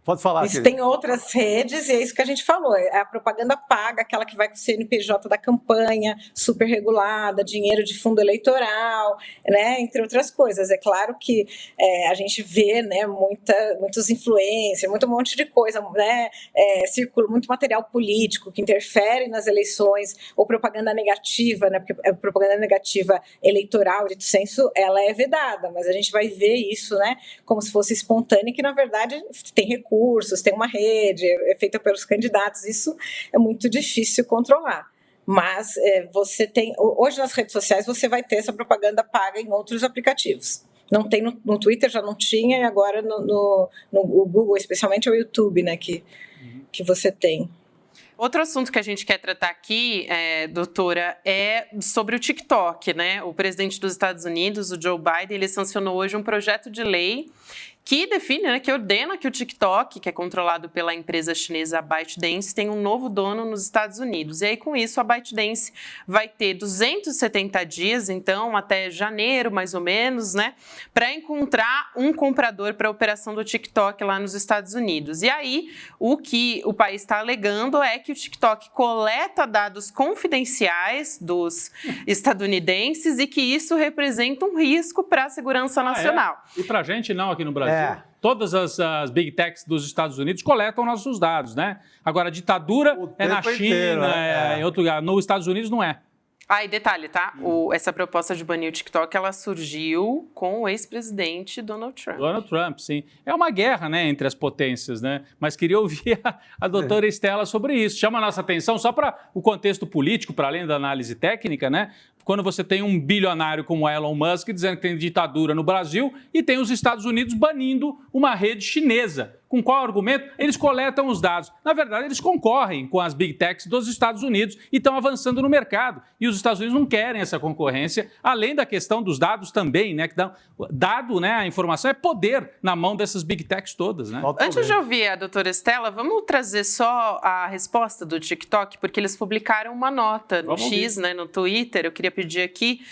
Speaker 7: Pode falar.
Speaker 12: Tem outras redes e é isso que a gente falou. É a propaganda paga, aquela que vai com o CNPJ da campanha, super regulada, dinheiro de fundo eleitoral, né, entre outras coisas. É claro que a gente vê, né, muitos influencers, muito monte de coisa, né, circula muito material político que interfere nas eleições, ou propaganda negativa, né, porque a propaganda negativa eleitoral, de senso, ela é vedada, mas a gente vai ver isso, né, como se fosse espontâneo, que na verdade tem recursos, tem uma rede, é feita pelos candidatos, isso é muito difícil controlar. Mas você tem, hoje nas redes sociais você vai ter essa propaganda paga em outros aplicativos. Não tem no Twitter, já não tinha, e agora no Google, especialmente o YouTube, né, que você tem.
Speaker 6: Outro assunto que a gente quer tratar aqui, doutora, é sobre o TikTok, né? O presidente dos Estados Unidos, o Joe Biden, ele sancionou hoje um projeto de lei que define, né, que ordena que o TikTok, que é controlado pela empresa chinesa ByteDance, tenha um novo dono nos Estados Unidos. E aí, com isso, a ByteDance vai ter 270 dias, então, até janeiro, mais ou menos, né, para encontrar um comprador para a operação do TikTok lá nos Estados Unidos. E aí, o que o país está alegando é que o TikTok coleta dados confidenciais dos estadunidenses e que isso representa um risco para a segurança nacional.
Speaker 1: E para a gente não, aqui no Brasil. Todas as big techs dos Estados Unidos coletam nossos dados, né? Agora, a ditadura é na China,
Speaker 7: inteiro,
Speaker 1: em outro lugar. Nos Estados Unidos não é.
Speaker 6: E detalhe, tá? Essa proposta de banir o TikTok, ela surgiu com o ex-presidente Donald Trump.
Speaker 1: Donald Trump, sim. É uma guerra, né, entre as potências, né? Mas queria ouvir a doutora Estela sobre isso. Chama a nossa atenção só para o contexto político, para além da análise técnica, né? Quando você tem um bilionário como Elon Musk dizendo que tem ditadura no Brasil e tem os Estados Unidos banindo uma rede chinesa. Com qual argumento? Eles coletam os dados. Na verdade, eles concorrem com as big techs dos Estados Unidos e estão avançando no mercado. E os Estados Unidos não querem essa concorrência, além da questão dos dados também, né? Que dado, né, a informação é poder na mão dessas big techs todas, né?
Speaker 6: Antes de ouvir a doutora Estela, vamos trazer só a resposta do TikTok, porque eles publicaram uma nota no né, no Twitter. Eu queria pedir aqui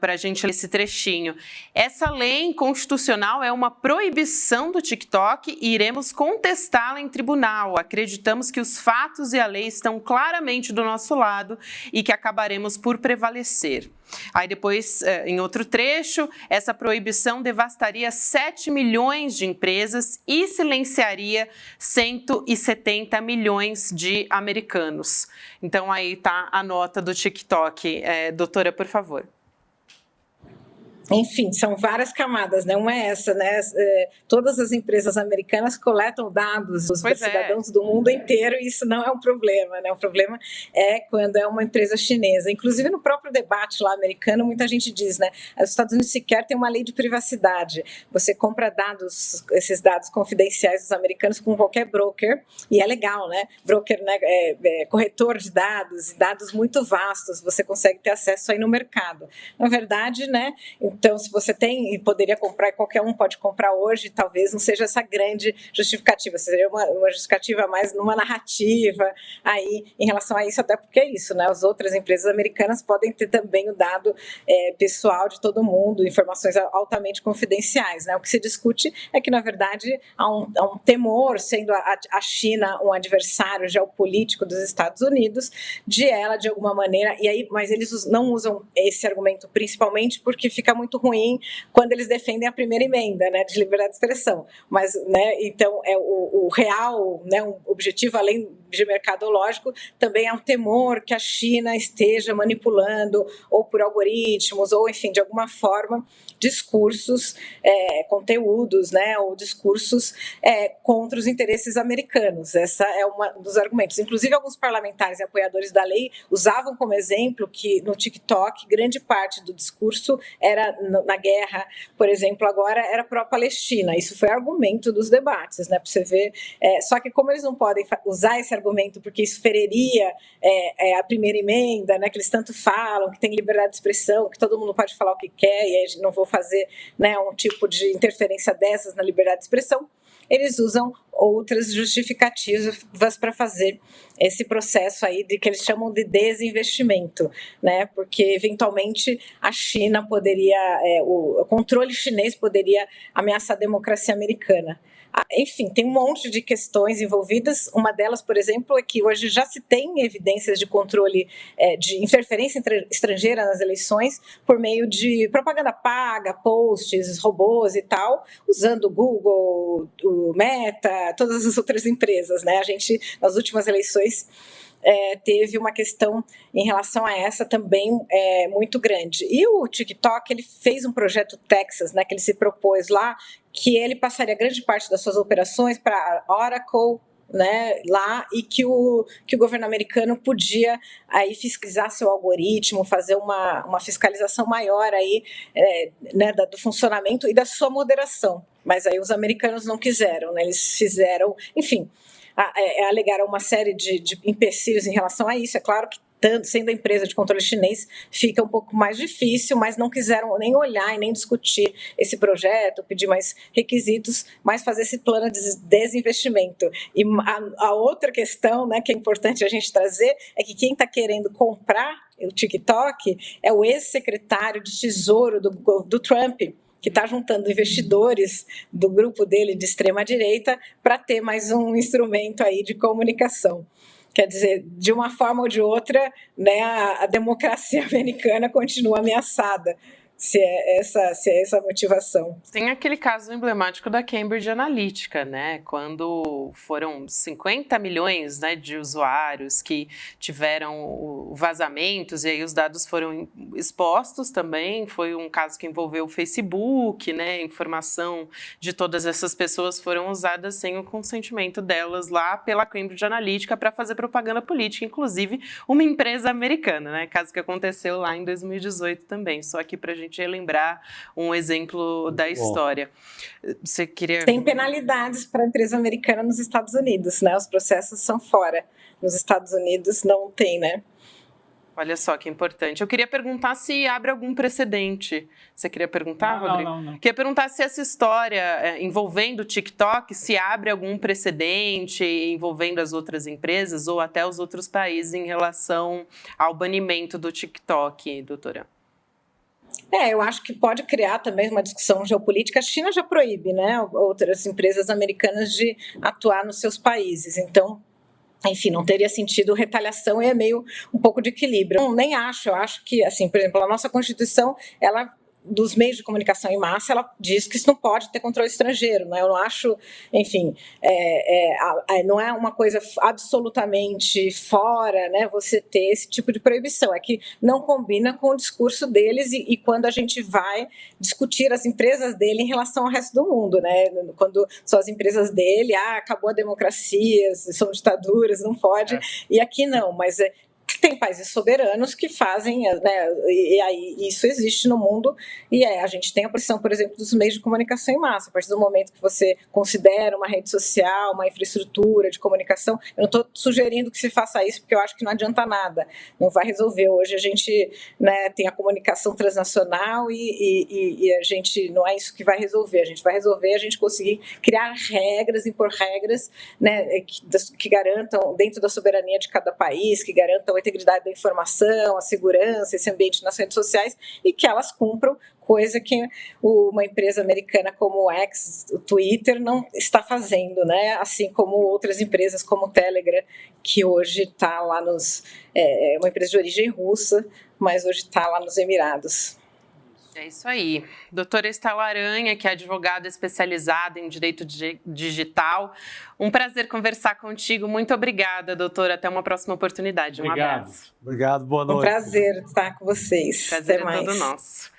Speaker 6: para a gente ler esse trechinho. Essa lei inconstitucional é uma proibição do TikTok e iremos contestá-la em tribunal. Acreditamos que os fatos e a lei estão claramente do nosso lado e que acabaremos por prevalecer. Aí depois, em outro trecho, essa proibição devastaria 7 milhões de empresas e silenciaria 170 milhões de americanos. Então aí está a nota do TikTok. Doutora, por favor.
Speaker 12: Enfim, são várias camadas, né? Uma é essa, né? Todas as empresas americanas coletam dados dos cidadãos do mundo inteiro e isso não é um problema, né? O problema é quando é uma empresa chinesa. Inclusive, no próprio debate lá americano, muita gente diz, né? Os Estados Unidos sequer têm uma lei de privacidade. Você compra dados, esses dados confidenciais dos americanos com qualquer broker e é legal, né? Broker, né? Corretor de dados e dados muito vastos, você consegue ter acesso aí no mercado. Na verdade, né? Então, se você tem e poderia comprar, qualquer um pode comprar hoje, talvez não seja essa grande justificativa, seria uma justificativa mais numa narrativa aí em relação a isso, até porque é isso, né? As outras empresas americanas podem ter também o dado pessoal de todo mundo, informações altamente confidenciais, né? O que se discute é que, na verdade, há um temor, sendo a China um adversário geopolítico dos Estados Unidos, de ela, de alguma maneira, mas eles não usam esse argumento principalmente porque fica muito ruim quando eles defendem a primeira emenda, né, de liberdade de expressão. Mas, né, então, o real, né, um objetivo além de mercadológico, também há um temor que a China esteja manipulando, ou por algoritmos, ou enfim, de alguma forma, discursos, conteúdos, né, ou discursos contra os interesses americanos. Essa é um dos argumentos. Inclusive, alguns parlamentares e apoiadores da lei usavam como exemplo que no TikTok grande parte do discurso era na guerra, por exemplo, agora era pró-Palestina. Isso foi argumento dos debates, né, para você ver. Só que como eles não podem usar esse argumento porque isso feriria a primeira emenda, né, que eles tanto falam, que tem liberdade de expressão, que todo mundo pode falar o que quer e aí não vou fazer, né, um tipo de interferência dessas na liberdade de expressão, eles usam outras justificativas para fazer esse processo aí de que eles chamam de desinvestimento, né? Porque eventualmente a China poderia, o controle chinês poderia ameaçar a democracia americana. Enfim, tem um monte de questões envolvidas. Uma delas, por exemplo, é que hoje já se tem evidências de controle de interferência estrangeira nas eleições por meio de propaganda paga, posts, robôs e tal, usando o Google, o Meta, todas as outras empresas, né? A gente, nas últimas eleições, teve uma questão em relação a essa também muito grande. E o TikTok, ele fez um projeto Texas, né, que ele se propôs lá, que ele passaria grande parte das suas operações para Oracle, né, lá, e que o governo americano podia aí fiscalizar seu algoritmo, fazer uma fiscalização maior aí, né, do funcionamento e da sua moderação. Mas aí os americanos não quiseram, né, eles fizeram, enfim, alegaram uma série de empecilhos em relação a isso. É claro que, sendo a empresa de controle chinês, fica um pouco mais difícil, mas não quiseram nem olhar e nem discutir esse projeto, pedir mais requisitos, mas fazer esse plano de desinvestimento. E a outra questão, né, que é importante a gente trazer é que quem está querendo comprar o TikTok é o ex-secretário de Tesouro do Trump, que está juntando investidores do grupo dele de extrema-direita para ter mais um instrumento aí de comunicação. Quer dizer, de uma forma ou de outra, né, a democracia americana continua ameaçada, se é essa a motivação.
Speaker 6: Tem aquele caso emblemático da Cambridge Analytica, né? Quando foram 50 milhões, né, de usuários que tiveram vazamentos e aí os dados foram expostos também. Foi um caso que envolveu o Facebook, né? Informação de todas essas pessoas foram usadas sem o consentimento delas lá pela Cambridge Analytica para fazer propaganda política, inclusive uma empresa americana, né? Caso que aconteceu lá em 2018 também. Só aqui para a gente relembrar um exemplo da história. Você queria...
Speaker 12: Tem penalidades para a empresa americana nos Estados Unidos, né? Os processos são fora. Nos Estados Unidos não tem, né?
Speaker 6: Olha só que importante. Eu queria perguntar se abre algum precedente. Você queria perguntar, Rodrigo?
Speaker 1: Não.
Speaker 6: Queria perguntar se essa história envolvendo o TikTok, se abre algum precedente envolvendo as outras empresas ou até os outros países em relação ao banimento do TikTok, doutora.
Speaker 12: Eu acho que pode criar também uma discussão geopolítica. A China já proíbe, né, outras empresas americanas de atuar nos seus países. Então, enfim, não teria sentido retaliação e é meio um pouco de equilíbrio. Eu nem acho, eu acho que, assim, por exemplo, a nossa Constituição, ela... dos meios de comunicação em massa, ela diz que isso não pode ter controle estrangeiro, né? Eu não acho, enfim, não é uma coisa absolutamente fora, né? Você ter esse tipo de proibição, é que não combina com o discurso deles e quando a gente vai discutir as empresas dele em relação ao resto do mundo, né? Quando são as empresas dele, acabou a democracia, são ditaduras, não pode, e aqui não, mas tem países soberanos que fazem, né, e aí isso existe no mundo, e a gente tem a pressão, por exemplo, dos meios de comunicação em massa. A partir do momento que você considera uma rede social, uma infraestrutura de comunicação, eu não estou sugerindo que se faça isso, porque eu acho que não adianta nada, não vai resolver. Hoje a gente, né, tem a comunicação transnacional e a gente, não é isso que vai resolver. A gente vai resolver a gente conseguir criar regras, impor regras, né, que garantam, dentro da soberania de cada país, que garantam a integridade da informação, a segurança, esse ambiente nas redes sociais e que elas cumpram, coisa que uma empresa americana como o X, o Twitter, não está fazendo, né? Assim como outras empresas como o Telegram, que hoje está lá é uma empresa de origem russa, mas hoje está lá nos Emirados.
Speaker 6: É isso aí. Doutora Estela Aranha, que é advogada especializada em direito digital. Um prazer conversar contigo. Muito obrigada, doutora. Até uma próxima oportunidade. Um abraço.
Speaker 7: Obrigado, boa noite.
Speaker 12: Um prazer estar com vocês.
Speaker 6: Prazer
Speaker 12: Até
Speaker 6: é todo
Speaker 12: mais.
Speaker 6: nosso.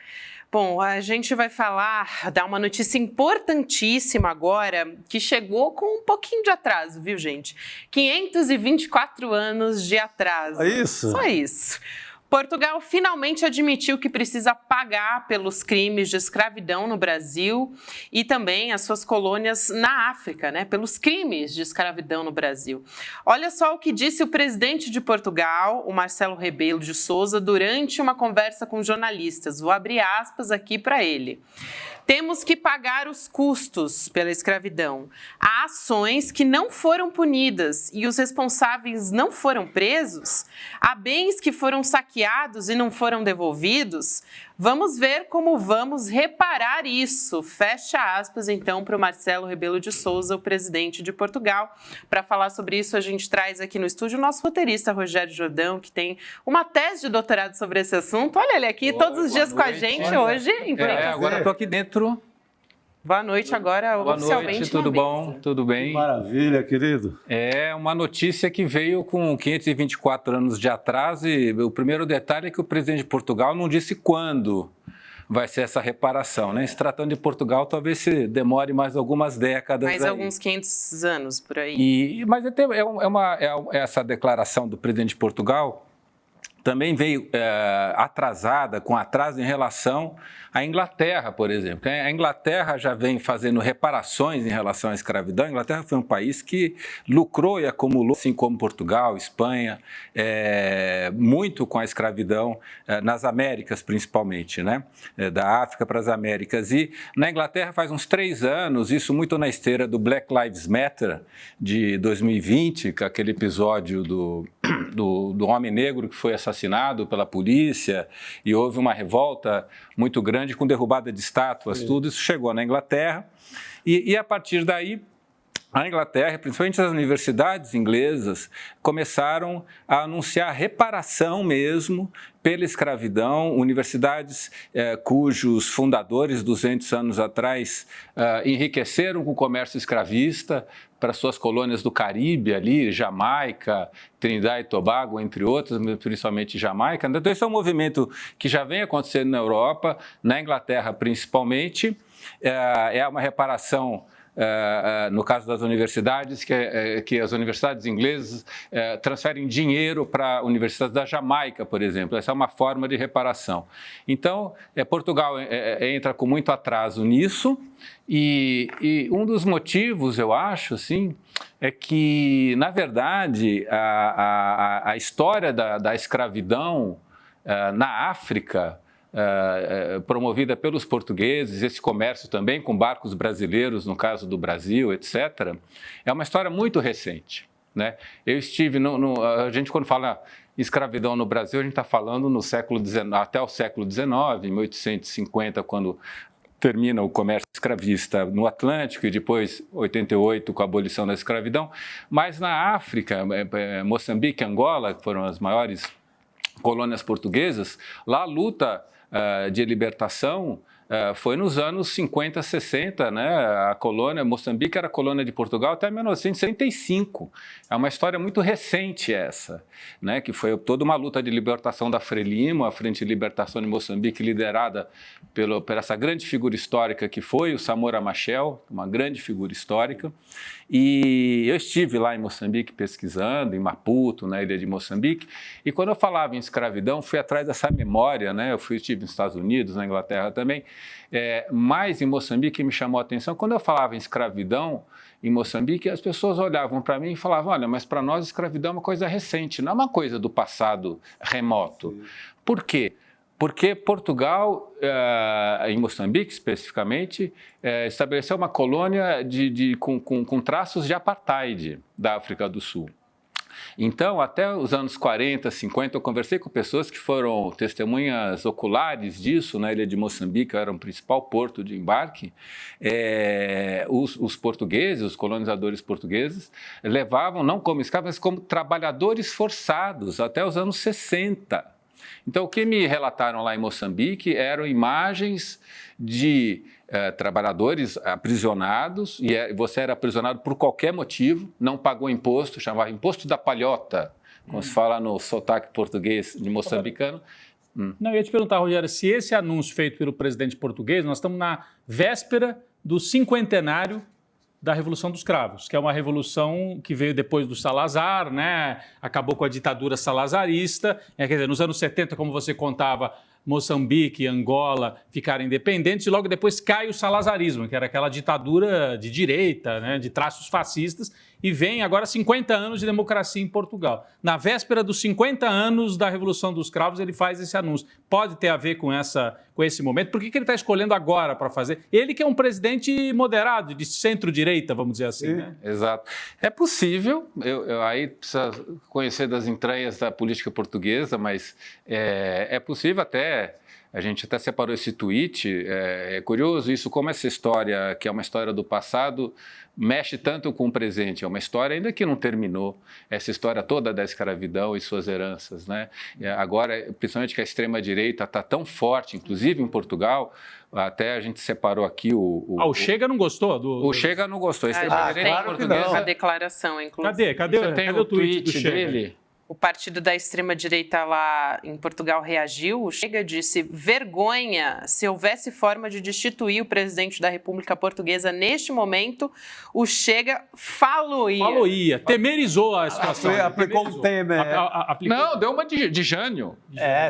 Speaker 6: Bom, a gente vai dar uma notícia importantíssima agora, que chegou com um pouquinho de atraso, viu, gente? 524 anos de atraso.
Speaker 7: É isso?
Speaker 6: Só isso. Portugal finalmente admitiu que precisa pagar pelos crimes de escravidão no Brasil e também as suas colônias na África, né? Pelos crimes de escravidão no Brasil. Olha só o que disse o presidente de Portugal, o Marcelo Rebelo de Sousa, durante uma conversa com jornalistas. Vou abrir aspas aqui para ele. Temos que pagar os custos pela escravidão. Há ações que não foram punidas e os responsáveis não foram presos. Há bens que foram saqueados e não foram devolvidos. Vamos ver como vamos reparar isso. Fecha aspas, então, para o Marcelo Rebelo de Sousa, o presidente de Portugal. Para falar sobre isso, a gente traz aqui no estúdio o nosso roteirista, Rogério Jordão, que tem uma tese de doutorado sobre esse assunto. Olha ele aqui todos os dias com a gente hoje.
Speaker 13: Agora estou aqui dentro.
Speaker 6: Boa noite agora, oficialmente.
Speaker 13: Boa noite, tudo bom? Tudo bem?
Speaker 7: Que maravilha, querido.
Speaker 13: É uma notícia que veio com 524 anos de atraso e o primeiro detalhe é que o presidente de Portugal não disse quando vai ser essa reparação, né? Se tratando de Portugal, talvez se demore mais algumas décadas.
Speaker 6: Mais
Speaker 13: aí.
Speaker 6: alguns 500 anos por aí.
Speaker 13: Mas essa declaração do presidente de Portugal também veio atrasada, com atraso em relação à Inglaterra, por exemplo. A Inglaterra já vem fazendo reparações em relação à escravidão. A Inglaterra foi um país que lucrou e acumulou, assim como Portugal, Espanha, muito com a escravidão nas Américas, principalmente, né? Da África para as Américas. E na Inglaterra faz uns 3 anos, isso muito na esteira do Black Lives Matter de 2020, com aquele episódio do homem negro que foi assassinado pela polícia e houve uma revolta muito grande com derrubada de estátuas, tudo isso chegou na Inglaterra e a partir daí a Inglaterra, principalmente as universidades inglesas, começaram a anunciar reparação mesmo pela escravidão, universidades cujos fundadores, 200 anos atrás, enriqueceram com o comércio escravista para suas colônias do Caribe ali, Jamaica, Trinidad e Tobago, entre outras, principalmente Jamaica. Então, esse é um movimento que já vem acontecendo na Europa, na Inglaterra principalmente, é uma reparação. No caso das universidades, que as universidades inglesas transferem dinheiro para universidades da Jamaica, por exemplo. Essa é uma forma de reparação. Então, Portugal entra com muito atraso nisso e um dos motivos, eu acho, assim, é que, na verdade, a história da escravidão na África, promovida pelos portugueses, esse comércio também com barcos brasileiros, no caso do Brasil, etc., é uma história muito recente, né? Eu estive, a gente quando fala escravidão no Brasil, a gente está falando no século XIX, até o século XIX, em 1850, quando termina o comércio escravista no Atlântico e depois 88 com a abolição da escravidão, mas na África, Moçambique e Angola, que foram as maiores colônias portuguesas, lá a luta de libertação foi nos anos 50, 60, né? A colônia, Moçambique era colônia de Portugal até 1965. É uma história muito recente essa, né? Que foi toda uma luta de libertação da Frelimo, a Frente de Libertação de Moçambique, liderada por essa grande figura histórica que foi o Samora Machel, uma grande figura histórica. E eu estive lá em Moçambique pesquisando, em Maputo, na ilha de Moçambique, e quando eu falava em escravidão, fui atrás dessa memória, né? Eu estive nos Estados Unidos, na Inglaterra também, mas em Moçambique me chamou a atenção, quando eu falava em escravidão em Moçambique, as pessoas olhavam para mim e falavam, olha, mas para nós escravidão é uma coisa recente, não é uma coisa do passado remoto. Por quê? Porque Portugal, em Moçambique especificamente, estabeleceu uma colônia com traços de apartheid da África do Sul. Então, até os anos 40, 50, eu conversei com pessoas que foram testemunhas oculares disso, na ilha de Moçambique, era o principal porto de embarque. Os portugueses, os colonizadores portugueses, levavam não como escravos, mas como trabalhadores forçados até os anos 60. Então, o que me relataram lá em Moçambique eram imagens de trabalhadores aprisionados, e você era aprisionado por qualquer motivo, não pagou imposto, chamava imposto da palhota, como se fala no sotaque português de moçambicano.
Speaker 1: Não, eu ia te perguntar, Rogério, se esse anúncio feito pelo presidente português, nós estamos na véspera do cinquentenário da Revolução dos Cravos, que é uma revolução que veio depois do Salazar, né? Acabou com a ditadura salazarista. Quer dizer, nos anos 70, como você contava, Moçambique e Angola ficaram independentes e logo depois cai o salazarismo, que era aquela ditadura de direita, né, de traços fascistas, e vem agora 50 anos de democracia em Portugal. Na véspera dos 50 anos da Revolução dos Cravos, ele faz esse anúncio. Pode ter a ver com esse momento? Por que ele está escolhendo agora para fazer? Ele que é um presidente moderado, de centro-direita, vamos dizer assim. Né?
Speaker 13: Exato. É possível, aí precisa conhecer das entranhas da política portuguesa, mas é possível até. A gente até separou esse tweet, é curioso isso, como essa história, que é uma história do passado, mexe tanto com o presente, é uma história ainda que não terminou, essa história toda da escravidão e suas heranças, né? Agora, principalmente que a extrema-direita está tão forte, inclusive em Portugal, até a gente separou aqui
Speaker 1: o Chega não gostou?
Speaker 13: O Chega não gostou, a extrema-direita portuguesa...
Speaker 6: A declaração, inclusive.
Speaker 1: Cadê
Speaker 13: o tweet dele?
Speaker 6: O partido da extrema-direita lá em Portugal reagiu. O Chega disse: vergonha, se houvesse forma de destituir o presidente da República Portuguesa neste momento, o Chega faloia.
Speaker 1: Temerizou a situação.
Speaker 7: Aplicou um Temer.
Speaker 13: Não, deu uma de Jânio.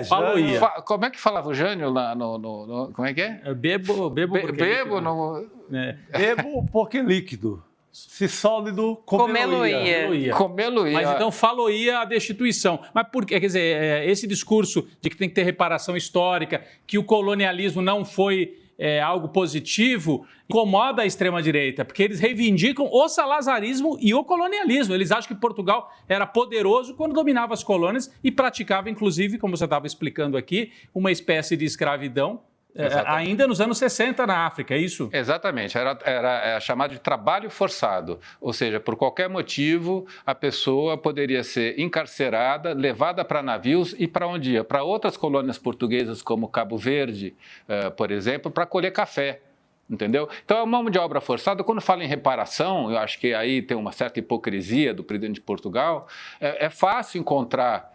Speaker 1: Faloia.
Speaker 13: Como é que falava o Jânio lá como é que é?
Speaker 1: Bebo
Speaker 7: porque líquido. Se sólido, comeluía.
Speaker 1: Mas então faloia a destituição. Mas por quê? Quer dizer, esse discurso de que tem que ter reparação histórica, que o colonialismo não foi algo positivo, incomoda a extrema-direita, porque eles reivindicam o salazarismo e o colonialismo. Eles acham que Portugal era poderoso quando dominava as colônias e praticava, inclusive, como você estava explicando aqui, uma espécie de escravidão. Ainda nos anos 60 na África, é isso?
Speaker 13: Exatamente, era chamado de trabalho forçado, ou seja, por qualquer motivo a pessoa poderia ser encarcerada, levada para navios e para onde ia? Para outras colônias portuguesas como Cabo Verde, por exemplo, para colher café. Entendeu? Então, é uma mão de obra forçada. Quando fala em reparação, eu acho que aí tem uma certa hipocrisia do presidente de Portugal. É fácil encontrar...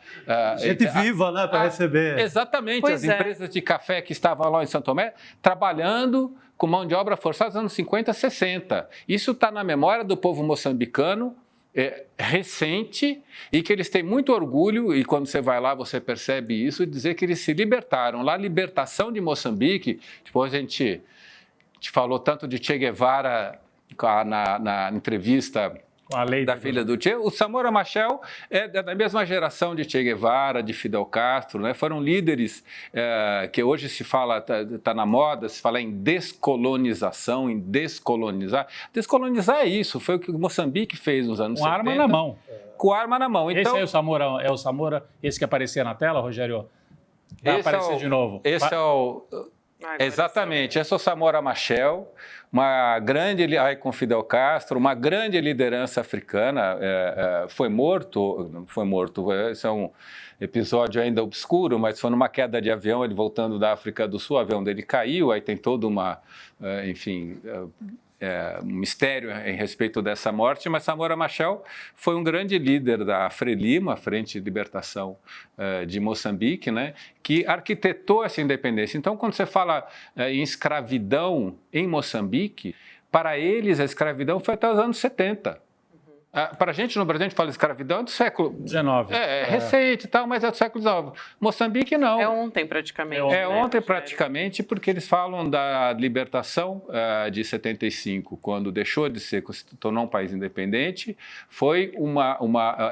Speaker 7: gente viva, né, para receber.
Speaker 13: Exatamente. As empresas de café que estavam lá em São Tomé trabalhando com mão de obra forçada nos anos 50, 60. Isso está na memória do povo moçambicano, recente, e que eles têm muito orgulho, e quando você vai lá você percebe isso, dizer que eles se libertaram. Lá, a libertação de Moçambique, depois a gente falou tanto de Che Guevara na entrevista da filha do Che. O Samora Machel é da mesma geração de Che Guevara, de Fidel Castro, né? Foram líderes que hoje se fala, está na moda, se fala em descolonização, em descolonizar. Descolonizar é isso, foi o que Moçambique fez nos anos 70.
Speaker 1: Com arma na mão.
Speaker 13: Com arma na mão. Então,
Speaker 1: esse é o Samora, esse que aparecia na tela, Rogério? Vai aparecer de novo.
Speaker 13: Esse é o... Exatamente, esse é o Samora Machel, uma grande, com Fidel Castro, uma grande liderança africana, foi morto, esse é um episódio ainda obscuro, mas foi numa queda de avião, ele voltando da África do Sul, o avião dele caiu, aí tem toda uma, um mistério em respeito dessa morte, mas Samora Machel foi um grande líder da Frelimo, a Frente de Libertação de Moçambique, né, que arquitetou essa independência. Então, quando você fala em escravidão em Moçambique, para eles a escravidão foi até os anos 70. Para a gente no Brasil, a gente fala de escravidão do século XIX. Recente e tal, mas é do século XIX. Moçambique, não.
Speaker 6: É ontem, praticamente.
Speaker 13: Ontem, praticamente, porque eles falam da libertação de 75, quando deixou de ser, se tornou um país independente. Foi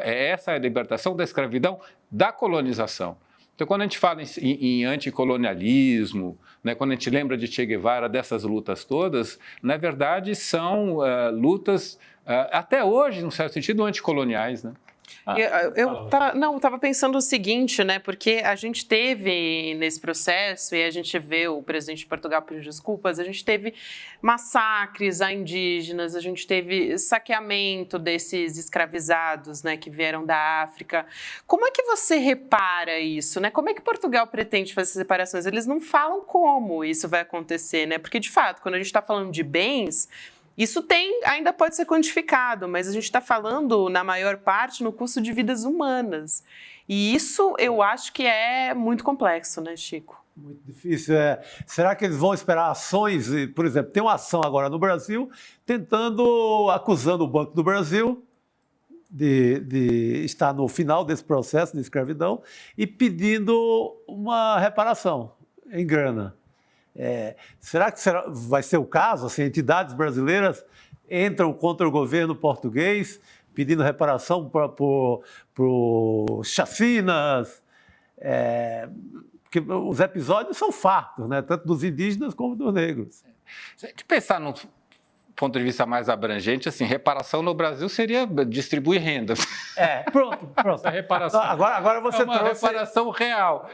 Speaker 13: essa é a libertação da escravidão da colonização. Então, quando a gente fala em anticolonialismo, né, quando a gente lembra de Che Guevara, dessas lutas todas, na verdade, são lutas... até hoje, num certo sentido, anticoloniais, né?
Speaker 6: Eu estava pensando o seguinte, né? Porque a gente teve nesse processo, e a gente vê o presidente de Portugal pedir desculpas, a gente teve massacres a indígenas, a gente teve saqueamento desses escravizados, né, que vieram da África. Como é que você repara isso, né? Como é que Portugal pretende fazer essas reparações? Eles não falam como isso vai acontecer, né? Porque, de fato, quando a gente está falando de bens, isso ainda pode ser quantificado, mas a gente está falando, na maior parte, no custo de vidas humanas. E isso eu acho que é muito complexo, né, Chico?
Speaker 7: Muito difícil. Será que eles vão esperar ações? Por exemplo, tem uma ação agora no Brasil acusando o Banco do Brasil de estar no final desse processo de escravidão e pedindo uma reparação em grana. Será que vai ser o caso? Assim, entidades brasileiras entram contra o governo português pedindo reparação por chacinas? Porque os episódios são fartos, né? Tanto dos indígenas como dos negros.
Speaker 13: Se a gente pensar num ponto de vista mais abrangente, assim, reparação no Brasil seria distribuir renda.
Speaker 7: Pronto.
Speaker 1: Essa reparação.
Speaker 7: Agora você trouxe...
Speaker 13: reparação real.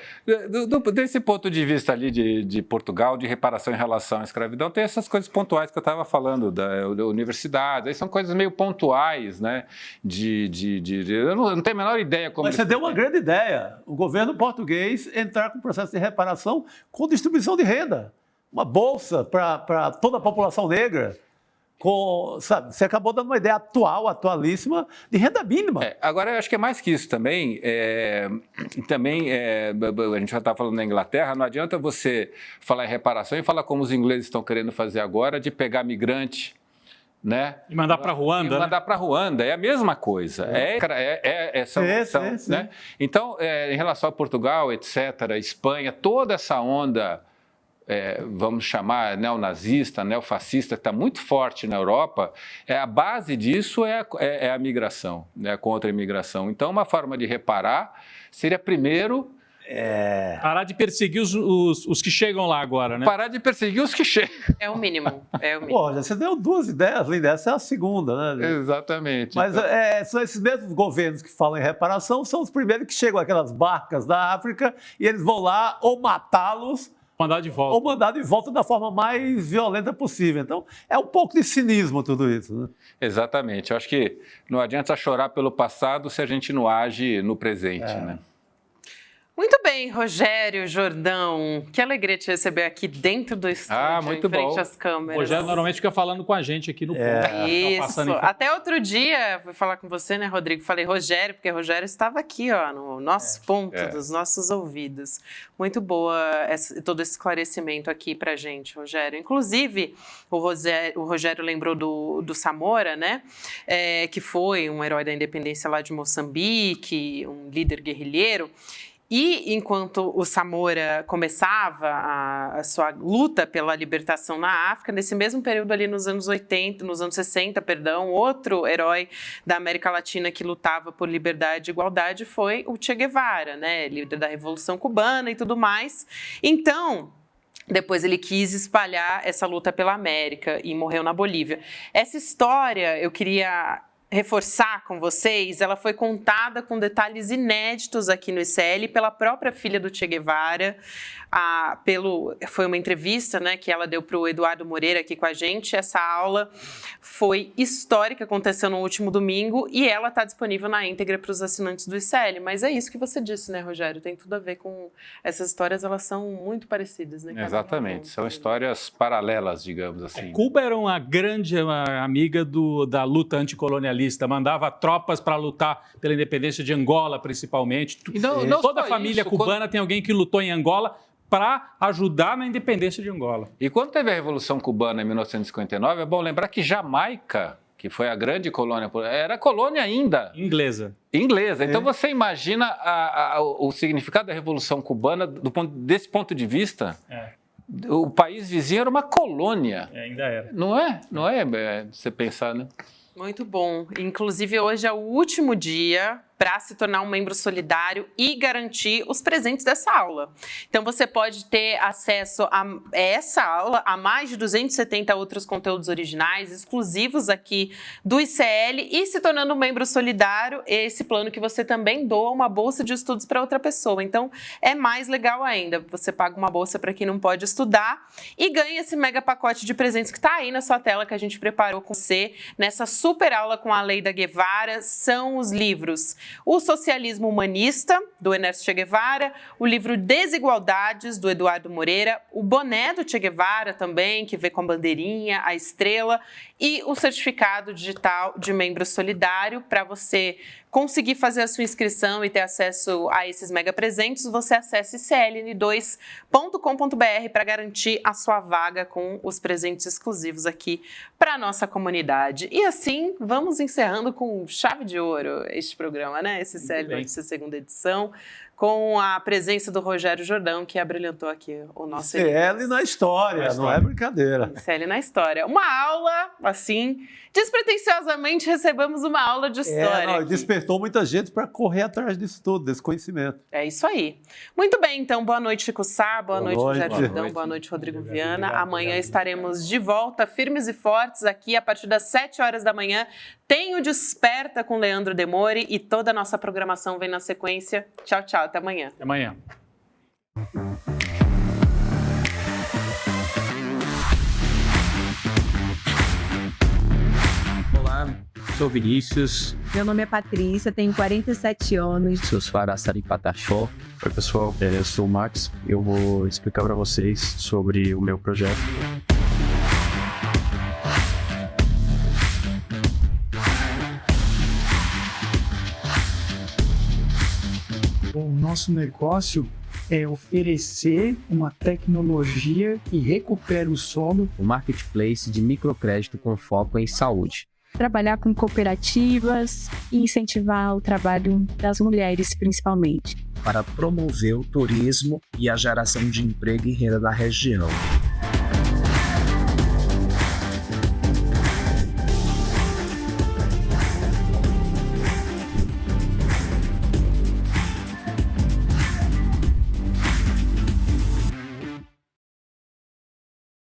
Speaker 13: Desse ponto de vista ali de Portugal, de reparação em relação à escravidão, tem essas coisas pontuais que eu estava falando, da universidade, aí são coisas meio pontuais, né? Eu não tenho a menor ideia como...
Speaker 7: Mas você deu uma grande ideia. O governo português entrar com o processo de reparação com distribuição de renda. Uma bolsa para toda a população negra. Você acabou dando uma ideia atualíssima de renda mínima.
Speaker 13: Agora, eu acho que é mais que isso também. A gente já está falando da Inglaterra, não adianta você falar em reparação e falar como os ingleses estão querendo fazer agora, de pegar migrante, né?
Speaker 1: E mandar para Ruanda.
Speaker 13: Mandar para Ruanda, é a mesma coisa. Né? Então, em relação a Portugal, etc., Espanha, toda essa onda... vamos chamar neonazista, neofascista, que está muito forte na Europa, a base disso é a migração, né, contra a imigração. Então, uma forma de reparar seria, primeiro...
Speaker 1: Parar de perseguir os que chegam lá agora, né?
Speaker 13: Parar de perseguir os que chegam.
Speaker 6: É o mínimo.
Speaker 7: Olha, você deu duas ideias, Linda. Essa é a segunda, né?
Speaker 13: Exatamente.
Speaker 7: Mas são esses mesmos governos que falam em reparação, são os primeiros que chegam aquelas barcas da África e eles vão lá ou matá-los,
Speaker 1: mandar de volta.
Speaker 7: Ou mandar de volta da forma mais violenta possível. Então, é um pouco de cinismo tudo isso, né?
Speaker 13: Exatamente. Eu acho que não adianta chorar pelo passado se a gente não age no presente, né?
Speaker 6: Muito bem, Rogério Jordão. Que alegria te receber aqui dentro do estúdio,
Speaker 13: muito
Speaker 6: em frente
Speaker 13: bom.
Speaker 6: às câmeras.
Speaker 1: O Rogério normalmente fica falando com a gente aqui no ponto.
Speaker 6: Isso. Até outro dia, fui falar com você, né, Rodrigo? Falei Rogério, porque Rogério estava aqui, ó, no nosso ponto, dos nossos ouvidos. Muito boa todo esse esclarecimento aqui pra gente, Rogério. Inclusive, o Rogério lembrou do Samora, né? Que foi um herói da independência lá de Moçambique, um líder guerrilheiro. E enquanto o Samora começava a sua luta pela libertação na África, nesse mesmo período ali nos anos 60, outro herói da América Latina que lutava por liberdade e igualdade foi o Che Guevara, né, líder da Revolução Cubana e tudo mais. Então, depois ele quis espalhar essa luta pela América e morreu na Bolívia. Essa história eu queria reforçar com vocês, ela foi contada com detalhes inéditos aqui no ICL pela própria filha do Che Guevara. Foi uma entrevista, né, que ela deu para o Eduardo Moreira aqui com a gente. Essa aula foi histórica, aconteceu no último domingo e ela está disponível na íntegra para os assinantes do ICL. Mas é isso que você disse, né, Rogério? Tem tudo a ver com essas histórias, elas são muito parecidas, né?
Speaker 13: Exatamente, são histórias paralelas, digamos assim.
Speaker 1: Cuba era uma grande amiga da luta anticolonialista, mandava tropas para lutar pela independência de Angola, principalmente.
Speaker 13: E não
Speaker 1: toda a família cubana tem alguém que lutou em Angola para ajudar na independência de Angola.
Speaker 13: E quando teve a Revolução Cubana em 1959, é bom lembrar que Jamaica, que foi a grande colônia, era colônia ainda.
Speaker 1: Inglesa.
Speaker 13: Então você imagina o significado da Revolução Cubana desse ponto de vista. O país vizinho era uma colônia.
Speaker 1: Ainda era.
Speaker 13: Não é você pensar, né?
Speaker 6: Muito bom. Inclusive, hoje é o último dia para se tornar um membro solidário e garantir os presentes dessa aula. Então você pode ter acesso a essa aula, a mais de 270 outros conteúdos originais, exclusivos aqui do ICL, e se tornando um membro solidário, esse plano que você também doa uma bolsa de estudos para outra pessoa. Então é mais legal ainda, você paga uma bolsa para quem não pode estudar e ganha esse mega pacote de presentes que está aí na sua tela, que a gente preparou com você nessa super aula com a Aleida Guevara. São os livros O Socialismo Humanista, do Ernesto Che Guevara, o livro Desigualdades, do Eduardo Moreira, o boné do Che Guevara também, que vem com a bandeirinha, a estrela, e o certificado digital de membro solidário. Para você conseguir fazer a sua inscrição e ter acesso a esses mega presentes, você acesse cln2.com.br para garantir a sua vaga com os presentes exclusivos aqui para a nossa comunidade. E assim, vamos encerrando com chave de ouro este programa, né? Esse CL Notícias segunda edição, com a presença do Rogério Jordão, que abrilhantou aqui o nosso...
Speaker 7: CL na história, não é brincadeira.
Speaker 6: CL na história. Uma aula, assim, despretensiosamente recebemos uma aula de história.
Speaker 7: Despertou muita gente para correr atrás disso tudo, desse conhecimento.
Speaker 6: É isso aí. Muito bem, então, boa noite, Chico Sá, boa noite, Rogério Jordão, boa noite, Rodrigo Viana. Amanhã estaremos de volta, firmes e fortes, aqui a partir das 7 horas da manhã. Tem o Desperta com Leandro Demore e toda a nossa programação vem na sequência. Tchau, tchau, até amanhã.
Speaker 1: Até amanhã.
Speaker 14: Olá, sou Vinícius.
Speaker 15: Meu nome é Patrícia, tenho 47 anos.
Speaker 14: Sou Suarasari Patachó. Oi, pessoal, eu sou o Max. Eu vou explicar para vocês sobre o meu projeto.
Speaker 16: O nosso negócio é oferecer uma tecnologia que recupera o solo.
Speaker 14: O marketplace de microcrédito com foco em saúde.
Speaker 15: Trabalhar com cooperativas e incentivar o trabalho das mulheres, principalmente.
Speaker 17: Para promover o turismo e a geração de emprego e renda da região.